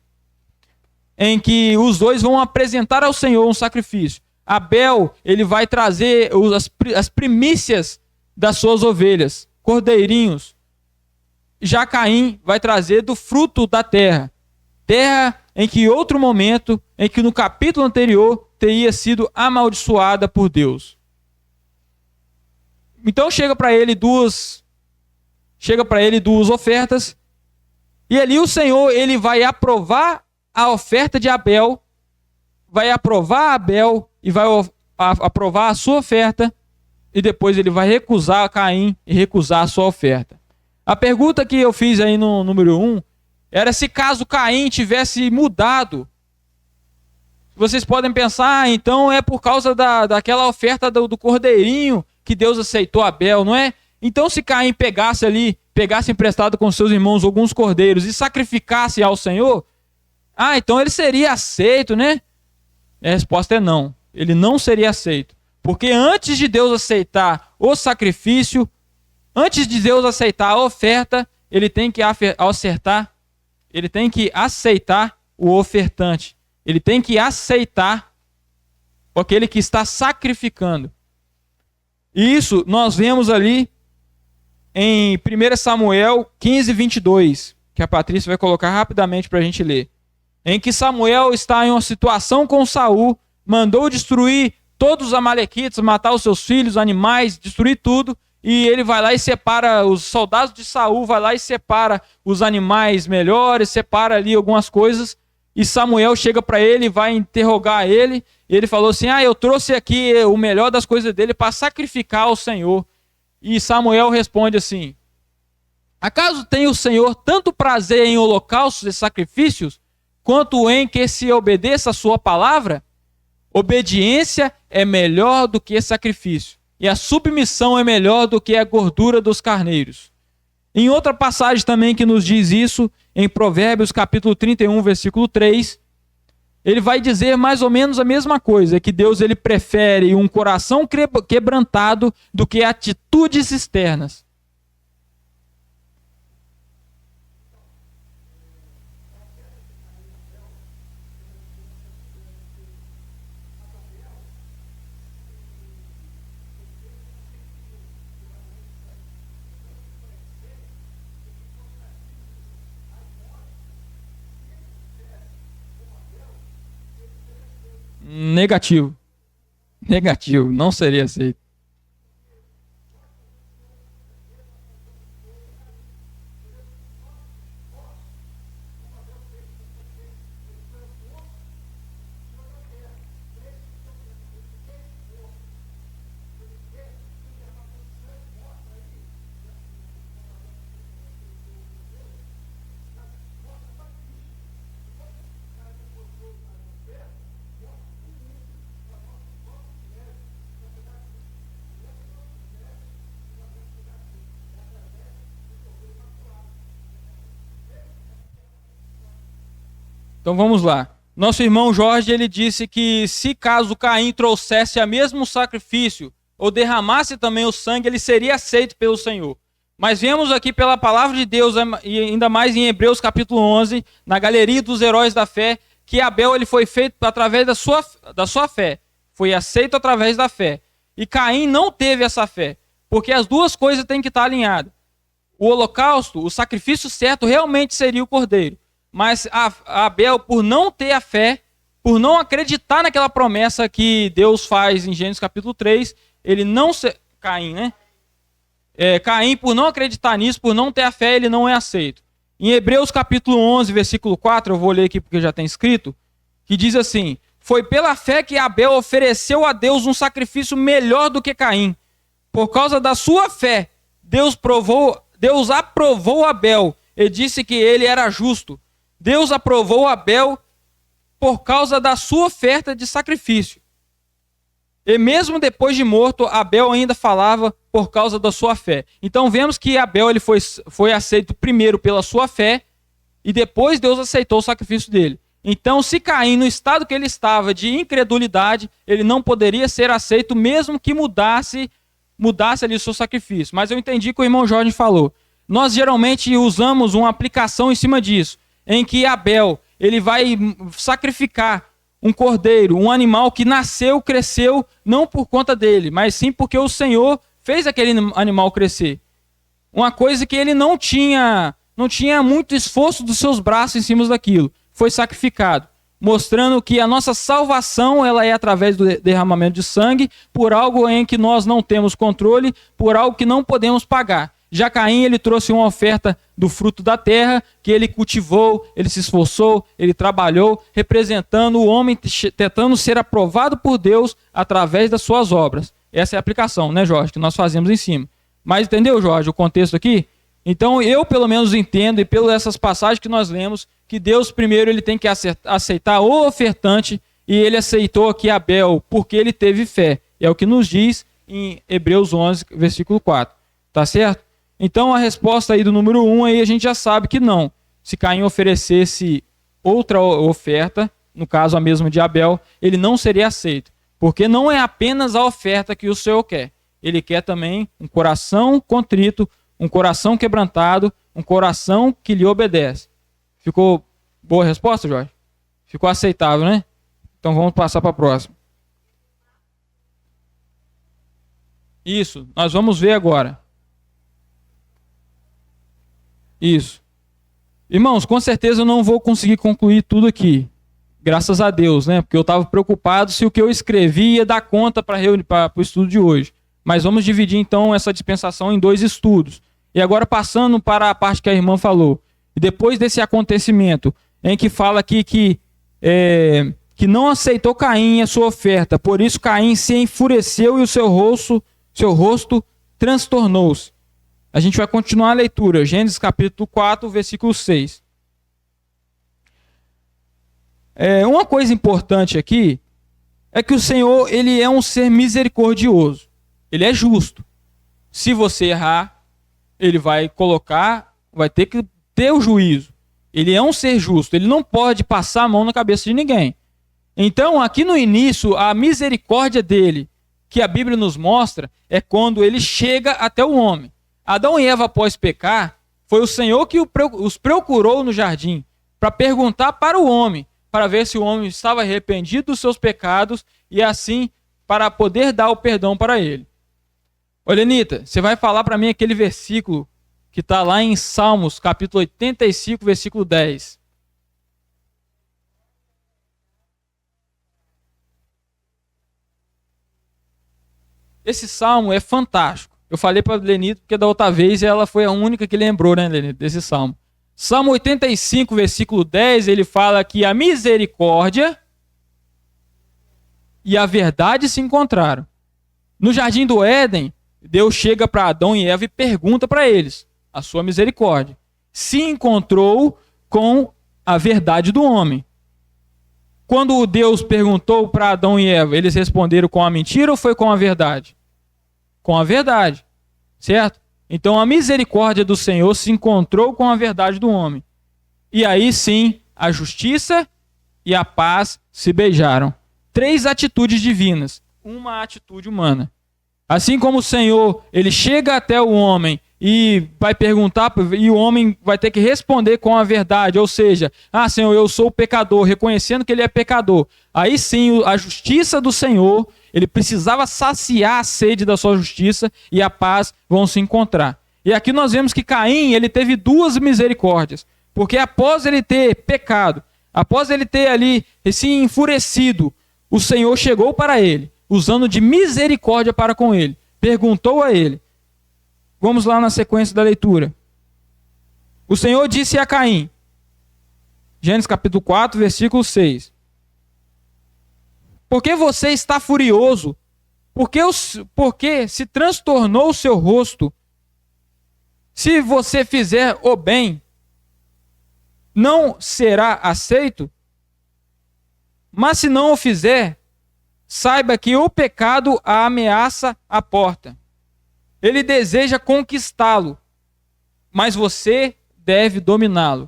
Em que os dois vão apresentar ao Senhor um sacrifício. Abel, ele vai trazer as primícias das suas ovelhas, cordeirinhos. Já Caim vai trazer do fruto da terra. Terra em que em outro momento, em que no capítulo anterior, teria sido amaldiçoada por Deus. Então chega para ele duas ofertas. E ali o Senhor, ele vai aprovar a oferta de Abel, vai aprovar Abel e vai aprovar a sua oferta, e depois ele vai recusar Caim e recusar a sua oferta. A pergunta que eu fiz aí no número 1 era se caso Caim tivesse mudado. Vocês podem pensar, então é por causa daquela oferta do cordeirinho que Deus aceitou Abel, não é? Então se Caim pegasse emprestado com seus irmãos alguns cordeiros e sacrificasse ao Senhor, então ele seria aceito, né? A resposta é não. Ele não seria aceito. Porque antes de Deus aceitar o sacrifício, antes de Deus aceitar a oferta, ele tem que aceitar o ofertante. Ele tem que aceitar aquele que está sacrificando. E isso nós vemos ali em 1 Samuel 15, 22, que a Patrícia vai colocar rapidamente para a gente ler. Em que Samuel está em uma situação com Saul, mandou destruir todos os amalequitas, matar os seus filhos, animais, destruir tudo, e ele vai lá e separa, os soldados de Saul vai lá e separa os animais melhores, separa ali algumas coisas, e Samuel chega para ele e vai interrogar ele, e ele falou assim, eu trouxe aqui o melhor das coisas dele para sacrificar ao Senhor. E Samuel responde assim, acaso tem o Senhor tanto prazer em holocaustos e sacrifícios, quanto em que se obedeça a sua palavra? Obediência é melhor do que sacrifício, e a submissão é melhor do que a gordura dos carneiros. Em outra passagem também que nos diz isso, em Provérbios capítulo 31, versículo 3, ele vai dizer mais ou menos a mesma coisa, que Deus ele prefere um coração quebrantado do que atitudes externas. Negativo, não seria aceito. Então vamos lá. Nosso irmão Jorge, ele disse que se caso Caim trouxesse o mesmo sacrifício ou derramasse também o sangue, ele seria aceito pelo Senhor. Mas vemos aqui pela palavra de Deus, e ainda mais em Hebreus capítulo 11, na galeria dos heróis da fé, que Abel ele foi feito através da sua fé. Foi aceito através da fé. E Caim não teve essa fé, porque as duas coisas têm que estar alinhadas. O holocausto, o sacrifício certo realmente seria o cordeiro. Mas Abel, por não ter a fé, por não acreditar naquela promessa que Deus faz em Gênesis capítulo 3, ele não... Caim, né? Caim, por não acreditar nisso, por não ter a fé, ele não é aceito. Em Hebreus capítulo 11, versículo 4, eu vou ler aqui porque já tem escrito, que diz assim: foi pela fé que Abel ofereceu a Deus um sacrifício melhor do que Caim. Por causa da sua fé, Deus aprovou Abel e disse que ele era justo. Deus aprovou Abel por causa da sua oferta de sacrifício. E mesmo depois de morto, Abel ainda falava por causa da sua fé. Então vemos que Abel ele foi aceito primeiro pela sua fé e depois Deus aceitou o sacrifício dele. Então, se Caim, no estado que ele estava de incredulidade, ele não poderia ser aceito mesmo que mudasse ali o seu sacrifício. Mas eu entendi que o irmão Jorge falou. Nós geralmente usamos uma aplicação em cima disso, em que Abel ele vai sacrificar um cordeiro, um animal que nasceu, cresceu, não por conta dele, mas sim porque o Senhor fez aquele animal crescer. Uma coisa que ele não tinha muito esforço dos seus braços em cima daquilo. Foi sacrificado, mostrando que a nossa salvação ela é através do derramamento de sangue, por algo em que nós não temos controle, por algo que não podemos pagar. Já Caim, ele trouxe uma oferta do fruto da terra, que ele cultivou, ele se esforçou, ele trabalhou, representando o homem, tentando ser aprovado por Deus através das suas obras. Essa é a aplicação, né, Jorge, que nós fazemos em cima. Mas entendeu, Jorge, o contexto aqui? Então eu pelo menos entendo, e pelas essas passagens que nós lemos, que Deus primeiro ele tem que aceitar o ofertante, e ele aceitou aqui Abel porque ele teve fé. É o que nos diz em Hebreus 11, versículo 4. Tá certo? Então a resposta aí do número 1 aí a gente já sabe que não. Se Caim oferecesse outra oferta, no caso a mesma de Abel, ele não seria aceito. Porque não é apenas a oferta que o Senhor quer. Ele quer também um coração contrito, um coração quebrantado, um coração que lhe obedece. Ficou boa a resposta, Jorge? Ficou aceitável, né? Então vamos passar para a próxima. Isso, nós vamos ver agora. Isso. Irmãos, com certeza eu não vou conseguir concluir tudo aqui. Graças a Deus, né? Porque eu estava preocupado se o que eu escrevi ia dar conta para o estudo de hoje. Mas vamos dividir então essa dispensação em 2 estudos. E agora passando para a parte que a irmã falou. E depois desse acontecimento, em que fala aqui que não aceitou Caim a sua oferta, por isso Caim se enfureceu e o seu rosto transtornou-se. A gente vai continuar a leitura, Gênesis capítulo 4, versículo 6. Uma coisa importante aqui é que o Senhor ele é um ser misericordioso. Ele é justo. Se você errar, ele vai ter que ter o juízo. Ele é um ser justo, ele não pode passar a mão na cabeça de ninguém. Então, aqui no início, a misericórdia dele, que a Bíblia nos mostra, é quando ele chega até o homem. Adão e Eva, após pecar, foi o Senhor que os procurou no jardim para perguntar para o homem, para ver se o homem estava arrependido dos seus pecados e assim para poder dar o perdão para ele. Olha, Anitta, você vai falar para mim aquele versículo que está lá em Salmos, capítulo 85, versículo 10. Esse salmo é fantástico. Eu falei para a Lenita, porque da outra vez ela foi a única que lembrou, né, Lenita, desse salmo. Salmo 85, versículo 10, ele fala que a misericórdia e a verdade se encontraram. No jardim do Éden, Deus chega para Adão e Eva e pergunta para eles a sua misericórdia. Se encontrou com a verdade do homem. Quando Deus perguntou para Adão e Eva, eles responderam com a mentira ou foi com a verdade? Com a verdade, certo? Então a misericórdia do Senhor se encontrou com a verdade do homem. E aí sim, a justiça e a paz se beijaram. 3 atitudes divinas, uma atitude humana. Assim como o Senhor, ele chega até o homem e vai perguntar, e o homem vai ter que responder com a verdade, ou seja, Senhor, eu sou pecador, reconhecendo que ele é pecador. Aí sim, a justiça do Senhor, ele precisava saciar a sede da sua justiça e a paz vão se encontrar. E aqui nós vemos que Caim, ele teve 2 misericórdias, porque após ele ter pecado, após ele ter ali se enfurecido, o Senhor chegou para ele, usando de misericórdia para com ele, perguntou a ele. Vamos lá na sequência da leitura. O Senhor disse a Caim, Gênesis capítulo 4, versículo 6. Por que você está furioso? Porque se transtornou o seu rosto? Se você fizer o bem, não será aceito? Mas se não o fizer, saiba que o pecado a ameaça à porta. Ele deseja conquistá-lo, mas você deve dominá-lo.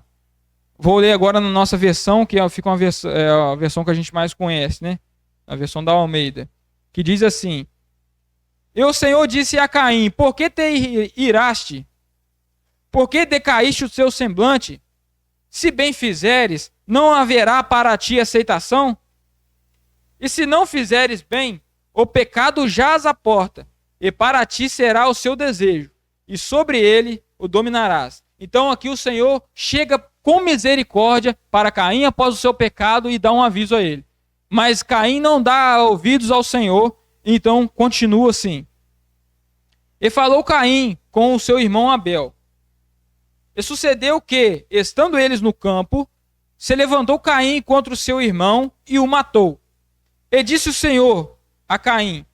Vou ler agora na nossa versão, que fica a versão que a gente mais conhece, né? A versão da Almeida, que diz assim: E o Senhor disse a Caim, por que te iraste? Por que decaíste o seu semblante? Se bem fizeres, não haverá para ti aceitação? E se não fizeres bem, o pecado jaz à porta, e para ti será o seu desejo, e sobre ele o dominarás. Então aqui o Senhor chega com misericórdia para Caim após o seu pecado e dá um aviso a ele. Mas Caim não dá ouvidos ao Senhor, então continua assim. E falou Caim com o seu irmão Abel. E sucedeu que, estando eles no campo, se levantou Caim contra o seu irmão e o matou. E disse o Senhor a Caim,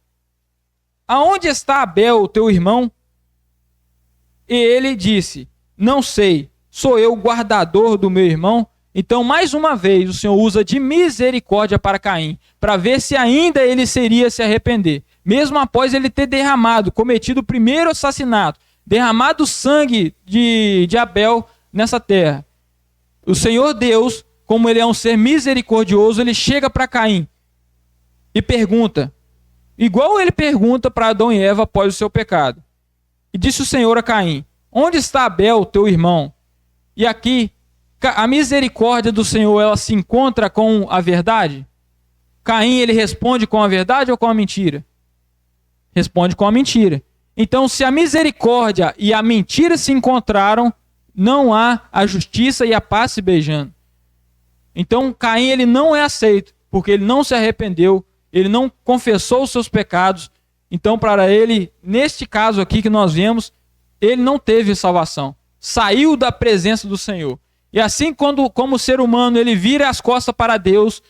aonde está Abel, teu irmão? E ele disse, não sei, sou eu o guardador do meu irmão? Então, mais uma vez, o Senhor usa de misericórdia para Caim, para ver se ainda ele seria se arrepender. Mesmo após ele ter cometido o primeiro assassinato, derramado o sangue de Abel nessa terra. O Senhor Deus, como ele é um ser misericordioso, ele chega para Caim e pergunta, igual ele pergunta para Adão e Eva após o seu pecado. E disse o Senhor a Caim, onde está Abel, teu irmão? E aqui, a misericórdia do Senhor, ela se encontra com a verdade? Caim, ele responde com a verdade ou com a mentira? Responde com a mentira. Então, se a misericórdia e a mentira se encontraram, não há a justiça e a paz se beijando. Então, Caim, ele não é aceito, porque ele não se arrependeu, ele não confessou os seus pecados. Então, para ele, neste caso aqui que nós vemos, ele não teve salvação. Saiu da presença do Senhor. E assim, como o ser humano, ele vira as costas para Deus,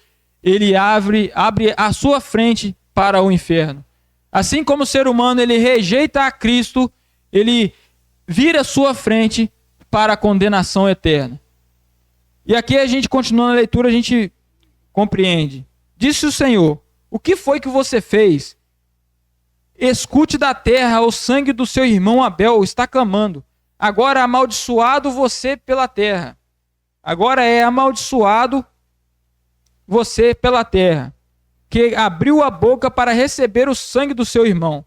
ele abre a sua frente para o inferno. Assim como o ser humano, ele rejeita a Cristo, ele vira a sua frente para a condenação eterna. E aqui a gente, continuando a leitura, a gente compreende. Disse o Senhor, o que foi que você fez? Escute da terra, o sangue do seu irmão Abel está clamando. Agora amaldiçoado você pela terra. Agora é amaldiçoado você pela terra, que abriu a boca para receber o sangue do seu irmão.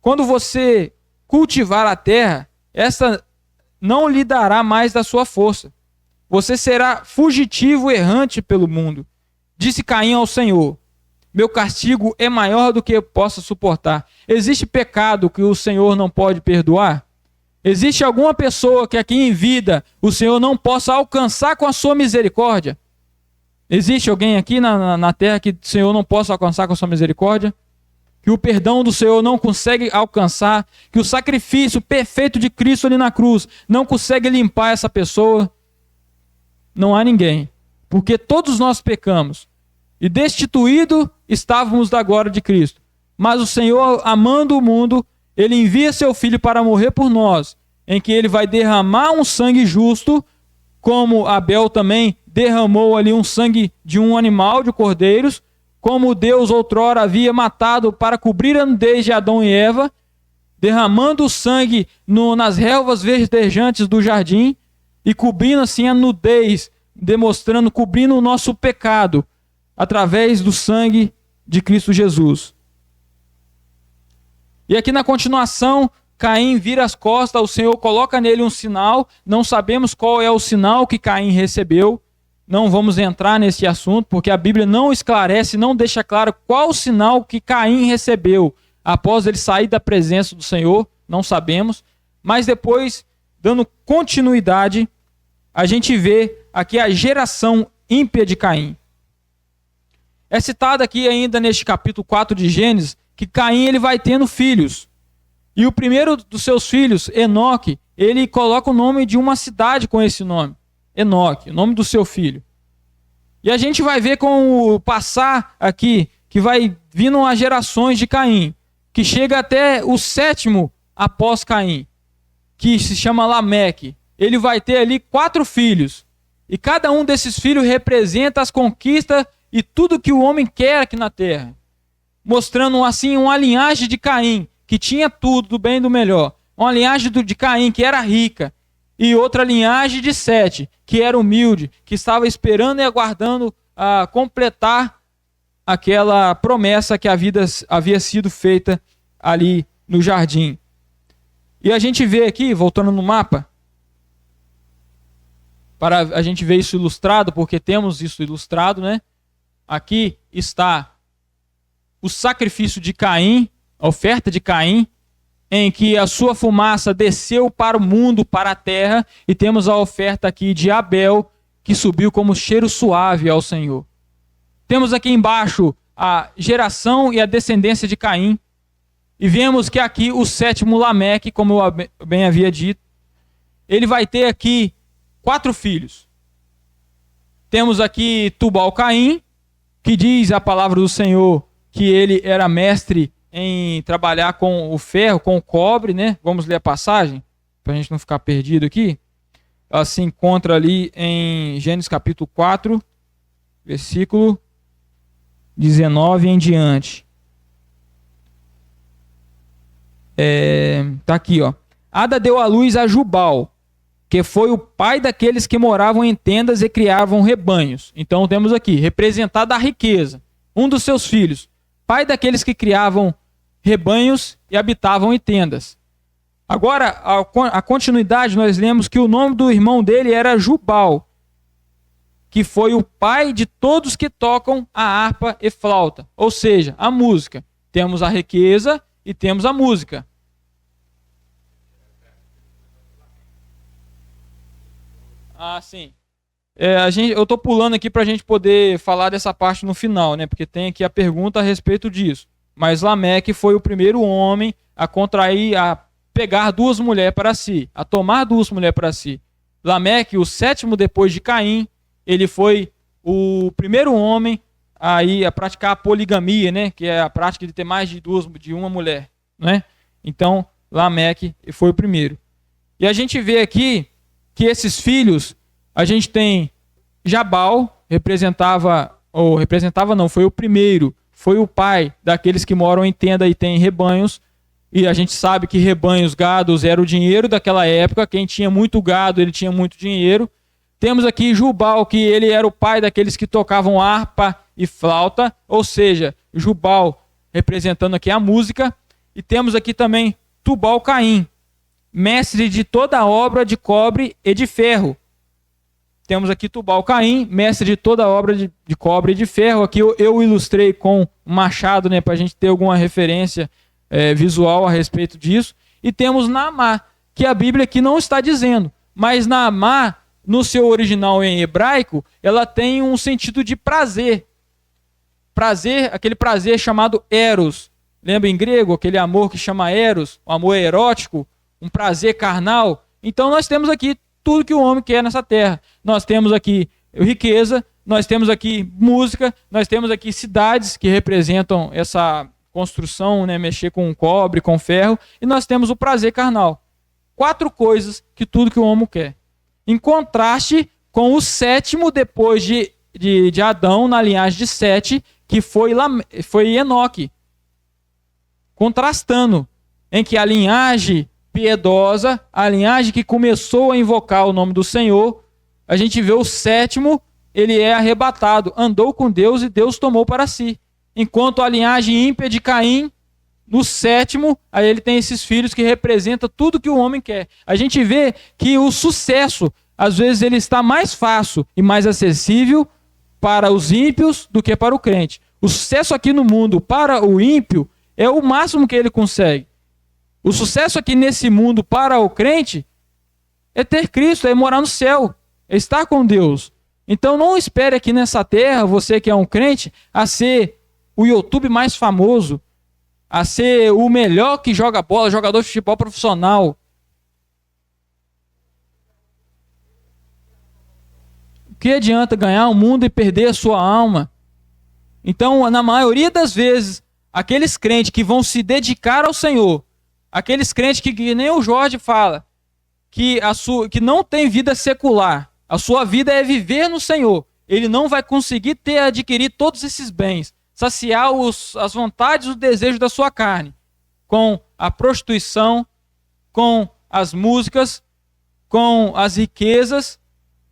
Quando você cultivar a terra, essa não lhe dará mais da sua força. Você será fugitivo errante pelo mundo. Disse Caim ao Senhor, meu castigo é maior do que eu possa suportar. Existe pecado que o Senhor não pode perdoar? Existe alguma pessoa que aqui em vida o Senhor não possa alcançar com a sua misericórdia? Existe alguém aqui na terra que o Senhor não possa alcançar com a sua misericórdia? Que o perdão do Senhor não consegue alcançar? Que o sacrifício perfeito de Cristo ali na cruz não consegue limpar essa pessoa? Não há ninguém. Porque todos nós pecamos. E destituído estávamos da glória de Cristo. Mas o Senhor, amando o mundo, ele envia seu Filho para morrer por nós, em que ele vai derramar um sangue justo, como Abel também derramou ali um sangue de um animal, de cordeiros, como Deus outrora havia matado para cobrir a nudez de Adão e Eva, derramando o sangue nas relvas verdejantes do jardim e cobrindo assim a nudez demonstrando, cobrindo o nosso pecado através do sangue de Cristo Jesus. E aqui na continuação, Caim vira as costas, o Senhor coloca nele um sinal, não sabemos qual é o sinal que Caim recebeu, não vamos entrar nesse assunto, porque a Bíblia não esclarece, não deixa claro qual o sinal que Caim recebeu após ele sair da presença do Senhor, não sabemos, mas depois, dando continuidade, a gente vê aqui a geração ímpia de Caim. É citado aqui ainda neste capítulo 4 de Gênesis, que Caim ele vai tendo filhos. E o primeiro dos seus filhos, Enoque, ele coloca o nome de uma cidade com esse nome. Enoque, o nome do seu filho. E a gente vai ver com o passar aqui, que vai vindo as gerações de Caim, que chega até o sétimo após Caim, que se chama Lameque. Ele vai ter ali 4 filhos. E cada um desses filhos representa as conquistas e tudo que o homem quer aqui na terra. Mostrando assim uma linhagem de Caim, que tinha tudo do bem e do melhor. Uma linhagem de Caim, que era rica. E outra linhagem de Sete, que era humilde, que estava esperando e aguardando completar aquela promessa que havia sido feita ali no jardim. E a gente vê aqui, voltando no mapa, para a gente ver isso ilustrado, porque temos isso ilustrado, né? Aqui está o sacrifício de Caim, a oferta de Caim, em que a sua fumaça desceu para o mundo, para a terra, e temos a oferta aqui de Abel, que subiu como cheiro suave ao Senhor. Temos aqui embaixo a geração e a descendência de Caim, e vemos que aqui o sétimo Lameque, como eu bem havia dito, ele vai ter aqui 4 filhos. Temos aqui Tubal-Caim, que diz a palavra do Senhor que ele era mestre em trabalhar com o ferro, com o cobre, né? Vamos ler a passagem, para a gente não ficar perdido aqui. Ela se encontra ali em Gênesis capítulo 4, versículo 19 em diante. Tá aqui, ó. Ada deu à luz a Jubal, que foi o pai daqueles que moravam em tendas e criavam rebanhos. Então temos aqui, representada a riqueza, um dos seus filhos, pai daqueles que criavam rebanhos e habitavam em tendas. Agora, a continuidade, nós lemos que o nome do irmão dele era Jubal, que foi o pai de todos que tocam a harpa e flauta, ou seja, a música. Temos a riqueza e temos a música. Ah, sim. Eu estou pulando aqui para a gente poder falar dessa parte no final, né? Porque tem aqui a pergunta a respeito disso. Mas Lameque foi o primeiro homem a contrair, a pegar 2 mulheres para si, a tomar 2 mulheres para si. Lameque, o sétimo depois de Caim, ele foi o primeiro homem a praticar a poligamia, né? Que é a prática de ter mais de uma mulher, né? Então, Lameque foi o primeiro. E a gente vê aqui que esses filhos, a gente tem Jabal, foi o primeiro, foi o pai daqueles que moram em tenda e têm rebanhos, e a gente sabe que rebanhos, gados, era o dinheiro daquela época, quem tinha muito gado, ele tinha muito dinheiro. Temos aqui Jubal, que ele era o pai daqueles que tocavam harpa e flauta, ou seja, Jubal representando aqui a música, e temos aqui também Tubal-Caim, mestre de toda a obra de cobre e de ferro. Temos aqui Tubal-Caim, mestre de toda a obra de cobre e de ferro. Aqui eu ilustrei com um machado, né, para a gente ter alguma referência visual a respeito disso. E temos Naamá, que a Bíblia aqui não está dizendo. Mas Naamá, no seu original em hebraico, ela tem um sentido de prazer. Prazer, aquele prazer chamado eros. Lembra em grego, aquele amor que chama eros, o amor erótico, um prazer carnal. Então nós temos aqui tudo que o homem quer nessa terra. Nós temos aqui riqueza, nós temos aqui música, nós temos aqui cidades que representam essa construção, né, mexer com cobre, com ferro, e nós temos o prazer carnal. 4 coisas que tudo que o homem quer. Em contraste com o sétimo depois de Adão, na linhagem de Sete, que foi Enoque. Contrastando, em que a linhagem piedosa, a linhagem que começou a invocar o nome do Senhor, a gente vê o sétimo, ele é arrebatado, andou com Deus e Deus tomou para si. Enquanto a linhagem ímpia de Caim, no sétimo, aí ele tem esses filhos que representam tudo que o homem quer. A gente vê que o sucesso, às vezes, ele está mais fácil e mais acessível para os ímpios do que para o crente. O sucesso aqui no mundo para o ímpio é o máximo que ele consegue. O sucesso aqui nesse mundo para o crente é ter Cristo, é morar no céu, é estar com Deus. Então não espere aqui nessa terra, você que é um crente, a ser o YouTube mais famoso, a ser o melhor que joga bola, jogador de futebol profissional. O que adianta ganhar o mundo e perder a sua alma? Então, na maioria das vezes, aqueles crentes que vão se dedicar ao Senhor, aqueles crentes que nem o Jorge fala, que não tem vida secular, a sua vida é viver no Senhor, ele não vai conseguir adquirir todos esses bens, saciar as vontades e os desejos da sua carne, com a prostituição, com as músicas, com as riquezas,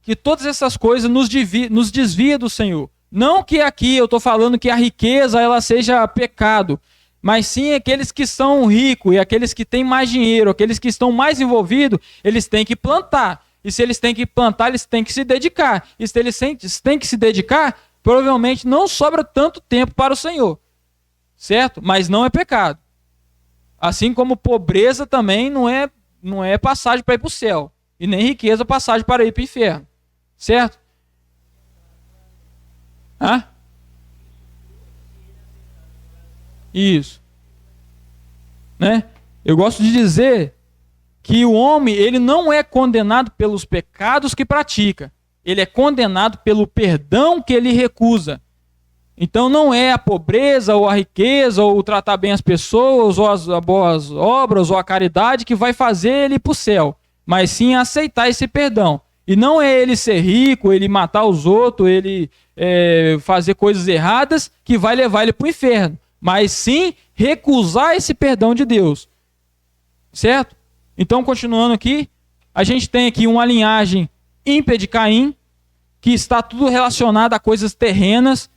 que todas essas coisas nos desvia do Senhor. Não que aqui eu estou falando que a riqueza ela seja pecado, mas sim aqueles que são ricos e aqueles que têm mais dinheiro, aqueles que estão mais envolvidos, eles têm que plantar. E se eles têm que plantar, eles têm que se dedicar. E se eles têm que se dedicar, provavelmente não sobra tanto tempo para o Senhor. Certo? Mas não é pecado. Assim como pobreza também não é passagem para ir para o céu. E nem riqueza passagem para ir para o inferno. Certo? Hã? Isso. Né? Eu gosto de dizer que o homem ele não é condenado pelos pecados que pratica. Ele é condenado pelo perdão que ele recusa. Então não é a pobreza ou a riqueza ou tratar bem as pessoas ou as boas obras ou a caridade que vai fazer ele ir para o céu. Mas sim aceitar esse perdão. E não é ele ser rico, ele matar os outros, ele fazer coisas erradas que vai levar ele para o inferno. Mas sim recusar esse perdão de Deus. Certo? Então, continuando aqui, a gente tem aqui uma linhagem ímpia de Caim, que está tudo relacionado a coisas terrenas.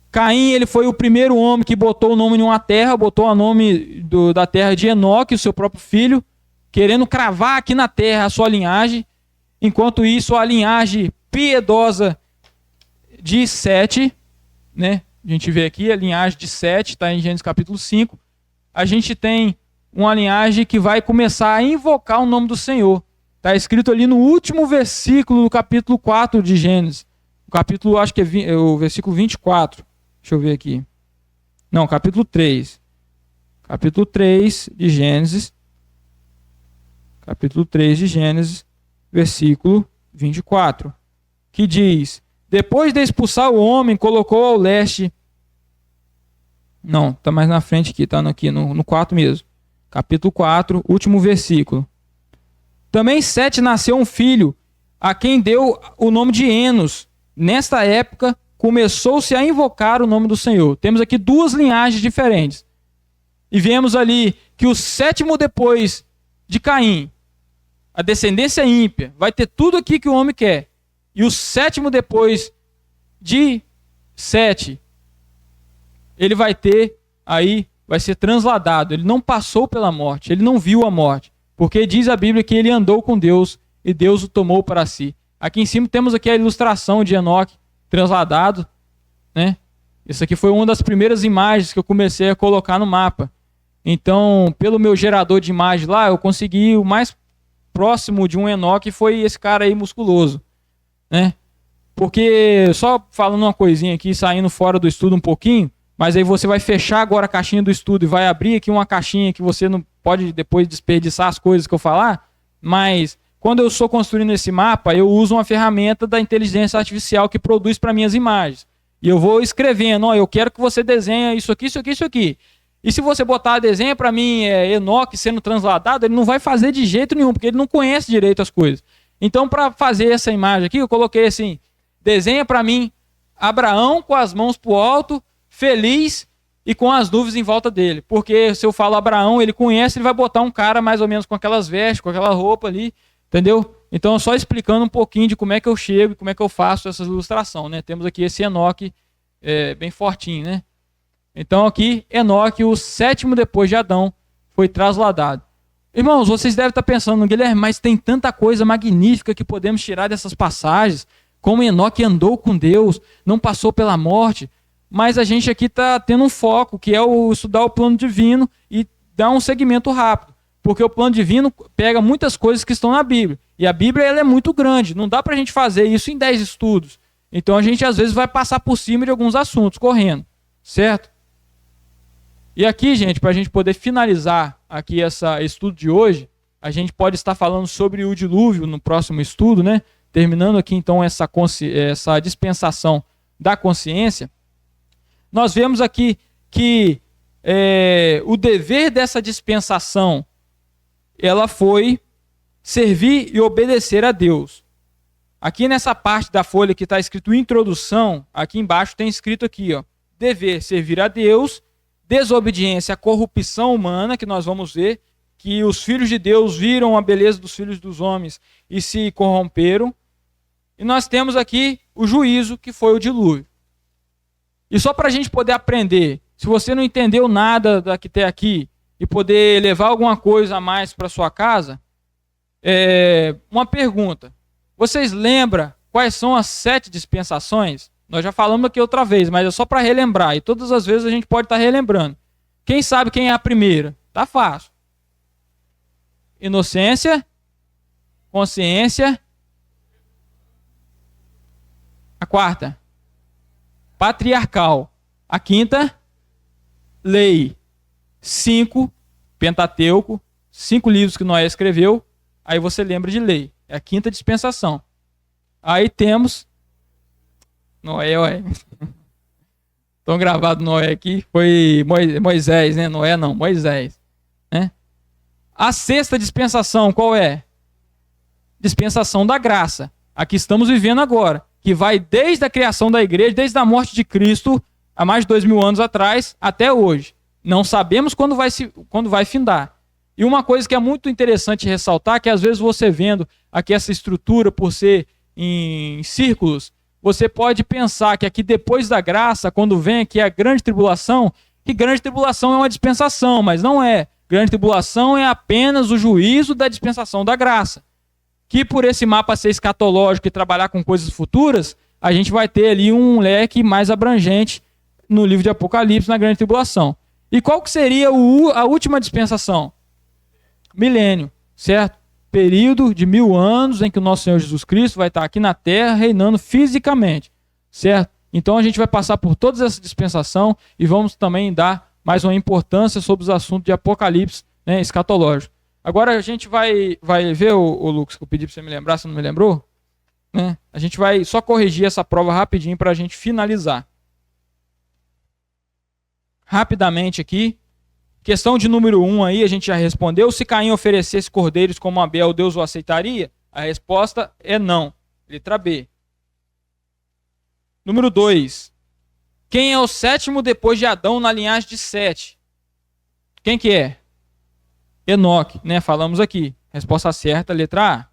Caim, ele foi o primeiro homem que botou o nome em uma terra, botou o nome da terra de Enoque, o seu próprio filho, querendo cravar aqui na terra a sua linhagem. Enquanto isso, a linhagem piedosa de Sete, né? A gente vê aqui a linhagem de Sete, está em Gênesis capítulo 5. A gente tem uma linhagem que vai começar a invocar o nome do Senhor. Está escrito ali no último versículo do capítulo 4 de Gênesis. O capítulo, acho que é o versículo 24. Deixa eu ver aqui. Não, capítulo 3. Capítulo 3 de Gênesis. Capítulo 3 de Gênesis, versículo 24. Que diz: depois de expulsar o homem, colocou ao leste... Não, está mais na frente aqui, está aqui no 4 mesmo. Capítulo 4, último versículo. Também Sete nasceu um filho, a quem deu o nome de Enos. Nesta época, começou-se a invocar o nome do Senhor. Temos aqui duas linhagens diferentes. E vemos ali que o sétimo depois de Caim, a descendência ímpia, vai ter tudo aqui que o homem quer. E o sétimo depois de Sete, ele vai ter aí, vai ser transladado. Ele não passou pela morte, ele não viu a morte. Porque diz a Bíblia que ele andou com Deus e Deus o tomou para si. Aqui em cima temos aqui a ilustração de Enoque transladado, né? Isso aqui foi uma das primeiras imagens que eu comecei a colocar no mapa. Então, pelo meu gerador de imagem lá, eu consegui o mais próximo de um Enoque foi esse cara aí musculoso, né? Porque, só falando uma coisinha aqui, saindo fora do estudo um pouquinho, mas aí você vai fechar agora a caixinha do estudo e vai abrir aqui uma caixinha que você não pode depois desperdiçar as coisas que eu falar, mas quando eu estou construindo esse mapa, eu uso uma ferramenta da inteligência artificial que produz para mim as imagens. E eu vou escrevendo, ó, eu quero que você desenhe isso aqui, isso aqui, isso aqui. E se você botar a desenho para mim, Enoque sendo transladado, ele não vai fazer de jeito nenhum, porque ele não conhece direito as coisas. Então, para fazer essa imagem aqui, eu coloquei assim, desenha para mim Abraão com as mãos para o alto, feliz e com as nuvens em volta dele. Porque se eu falo Abraão, ele conhece, ele vai botar um cara mais ou menos com aquelas vestes, com aquela roupa ali, Entendeu? Então, só explicando um pouquinho de como é que eu chego e como é que eu faço essa ilustração, né? Temos aqui esse Enoque bem fortinho, né? Então, aqui, Enoque, o 7º depois de Adão, foi trasladado. Irmãos, vocês devem estar pensando, Guilherme, mas tem tanta coisa magnífica que podemos tirar dessas passagens, como Enoque andou com Deus, não passou pela morte, mas a gente aqui está tendo um foco, que é estudar o plano divino e dar um segmento rápido, porque o plano divino pega muitas coisas que estão na Bíblia, e a Bíblia ela é muito grande, não dá para a gente fazer isso em 10 estudos, então a gente às vezes vai passar por cima de alguns assuntos, correndo, certo? E aqui, gente, para a gente poder finalizar aqui esse estudo de hoje, a gente pode estar falando sobre o dilúvio no próximo estudo, né? Terminando aqui então essa dispensação da consciência. Nós vemos aqui que o dever dessa dispensação, ela foi servir e obedecer a Deus. Aqui nessa parte da folha que está escrito introdução, aqui embaixo tem escrito aqui, ó, dever servir a Deus, desobediência à corrupção humana, que nós vamos ver, que os filhos de Deus viram a beleza dos filhos dos homens e se corromperam. E nós temos aqui o juízo, que foi o dilúvio. E só para a gente poder aprender, se você não entendeu nada da que tem aqui e poder levar alguma coisa a mais para sua casa, uma pergunta. Vocês lembram quais são as 7 dispensações? Nós já falamos aqui outra vez, mas é só para relembrar. E todas as vezes a gente pode estar relembrando. Quem sabe quem é a primeira? Tá fácil. Inocência, consciência. A 4ª, patriarcal. A 5ª, lei. 5, Pentateuco, 5 livros que Noé escreveu. Aí você lembra de lei. É a 5ª dispensação. Aí temos Noé. Estão gravado Noé aqui. Foi Moisés, né? Noé não, Moisés. Né? A 6ª dispensação, qual é? Dispensação da graça. A que estamos vivendo agora. Que vai desde a criação da igreja, desde a morte de Cristo, há mais de 2000 anos atrás, até hoje. Não sabemos quando vai findar. E uma coisa que é muito interessante ressaltar, que às vezes você vendo aqui essa estrutura por ser em círculos, você pode pensar que aqui depois da graça, quando vem aqui a grande tribulação, que grande tribulação é uma dispensação, mas não é. Grande tribulação é apenas o juízo da dispensação da graça. Que por esse mapa ser escatológico e trabalhar com coisas futuras, a gente vai ter ali um leque mais abrangente no livro de Apocalipse, na grande tribulação. E qual que seria a última dispensação? Milênio, certo? Período de 1000 anos em que o nosso Senhor Jesus Cristo vai estar aqui na Terra reinando fisicamente, certo? Então a gente vai passar por toda essa dispensação e vamos também dar mais uma importância sobre os assuntos de Apocalipse, né, escatológico. Agora a gente vai ver, o Lucas, que eu pedi para você me lembrar, você não me lembrou? Né? A gente vai só corrigir essa prova rapidinho para a gente finalizar. Rapidamente aqui. Questão de número 1 aí, a gente já respondeu. Se Caim oferecesse cordeiros como Abel, Deus o aceitaria? A resposta é não. Letra B. Número 2. Quem é o 7º depois de Adão na linhagem de Sete? Quem que é? Enoque, né? Falamos aqui. Resposta certa, letra A.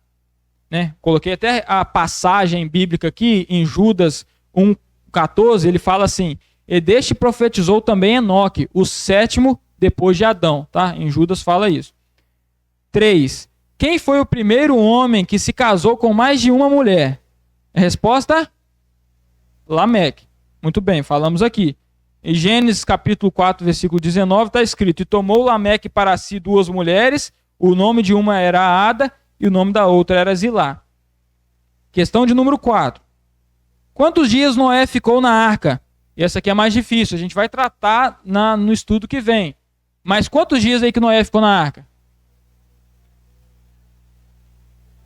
Né? Coloquei até a passagem bíblica aqui em Judas 1,14. Ele fala assim: e deste profetizou também Enoque, o 7º depois de Adão, tá? Em Judas fala isso. 3. Quem foi o primeiro homem que se casou com mais de uma mulher? A resposta? Lameque. Muito bem, falamos aqui. Em Gênesis capítulo 4, versículo 19, está escrito: e tomou Lameque para si 2 mulheres, o nome de uma era Ada e o nome da outra era Zilá. Questão de número 4. Quantos dias Noé ficou na arca? Essa aqui é mais difícil, a gente vai tratar no estudo que vem. Mas quantos dias aí que Noé ficou na arca?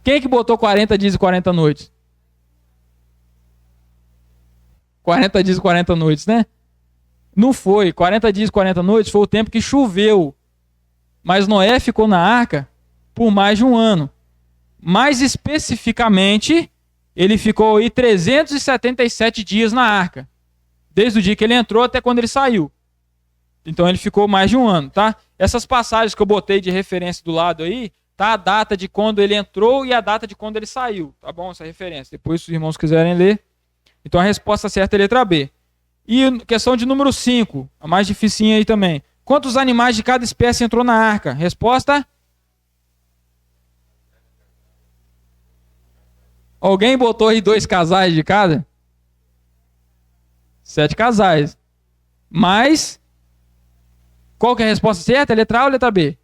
Quem que botou 40 dias e 40 noites? 40 dias e 40 noites, né? Não foi. 40 dias e 40 noites foi o tempo que choveu. Mas Noé ficou na arca por mais de 1 ano. Mais especificamente, ele ficou aí 377 dias na arca. Desde o dia que ele entrou até quando ele saiu. Então ele ficou mais de 1 ano, tá? Essas passagens que eu botei de referência do lado aí, tá? A data de quando ele entrou e a data de quando ele saiu, tá bom? Essa referência. Depois, se os irmãos quiserem ler. Então, a resposta certa é a letra B. E questão de número 5, a mais dificinha aí também. Quantos animais de cada espécie entrou na arca? Resposta? Alguém botou aí 2 casais de cada? 7 casais. Mas, qual que é a resposta certa? É letra A ou letra B?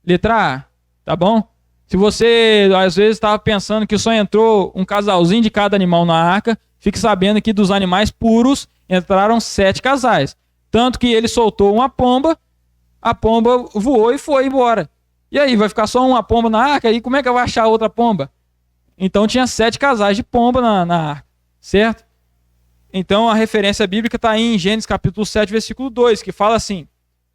Letra A, tá bom? Se você, às vezes, estava pensando que só entrou um casalzinho de cada animal na arca, fique sabendo que dos animais puros entraram 7 casais. Tanto que ele soltou uma pomba, a pomba voou e foi embora. E aí, vai ficar só uma pomba na arca? E como é que eu vou achar outra pomba? Então tinha 7 casais de pomba na arca, certo? Então a referência bíblica está aí em Gênesis capítulo 7, versículo 2, que fala assim: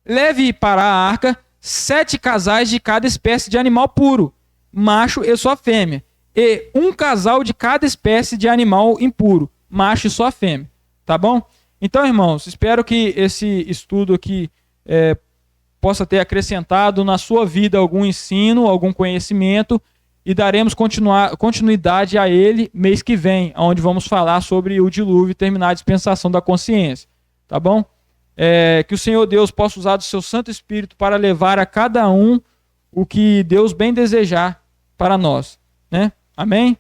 leve para a arca 7 casais de cada espécie de animal puro, macho e sua fêmea, e um casal de cada espécie de animal impuro, macho e sua fêmea. Tá bom? Então, irmãos, espero que esse estudo aqui possa ter acrescentado na sua vida algum ensino, algum conhecimento, e daremos continuidade a ele mês que vem, onde vamos falar sobre o dilúvio e terminar a dispensação da consciência. Tá bom? Que o Senhor Deus possa usar do seu Santo Espírito para levar a cada um o que Deus bem desejar para nós, né? Amém?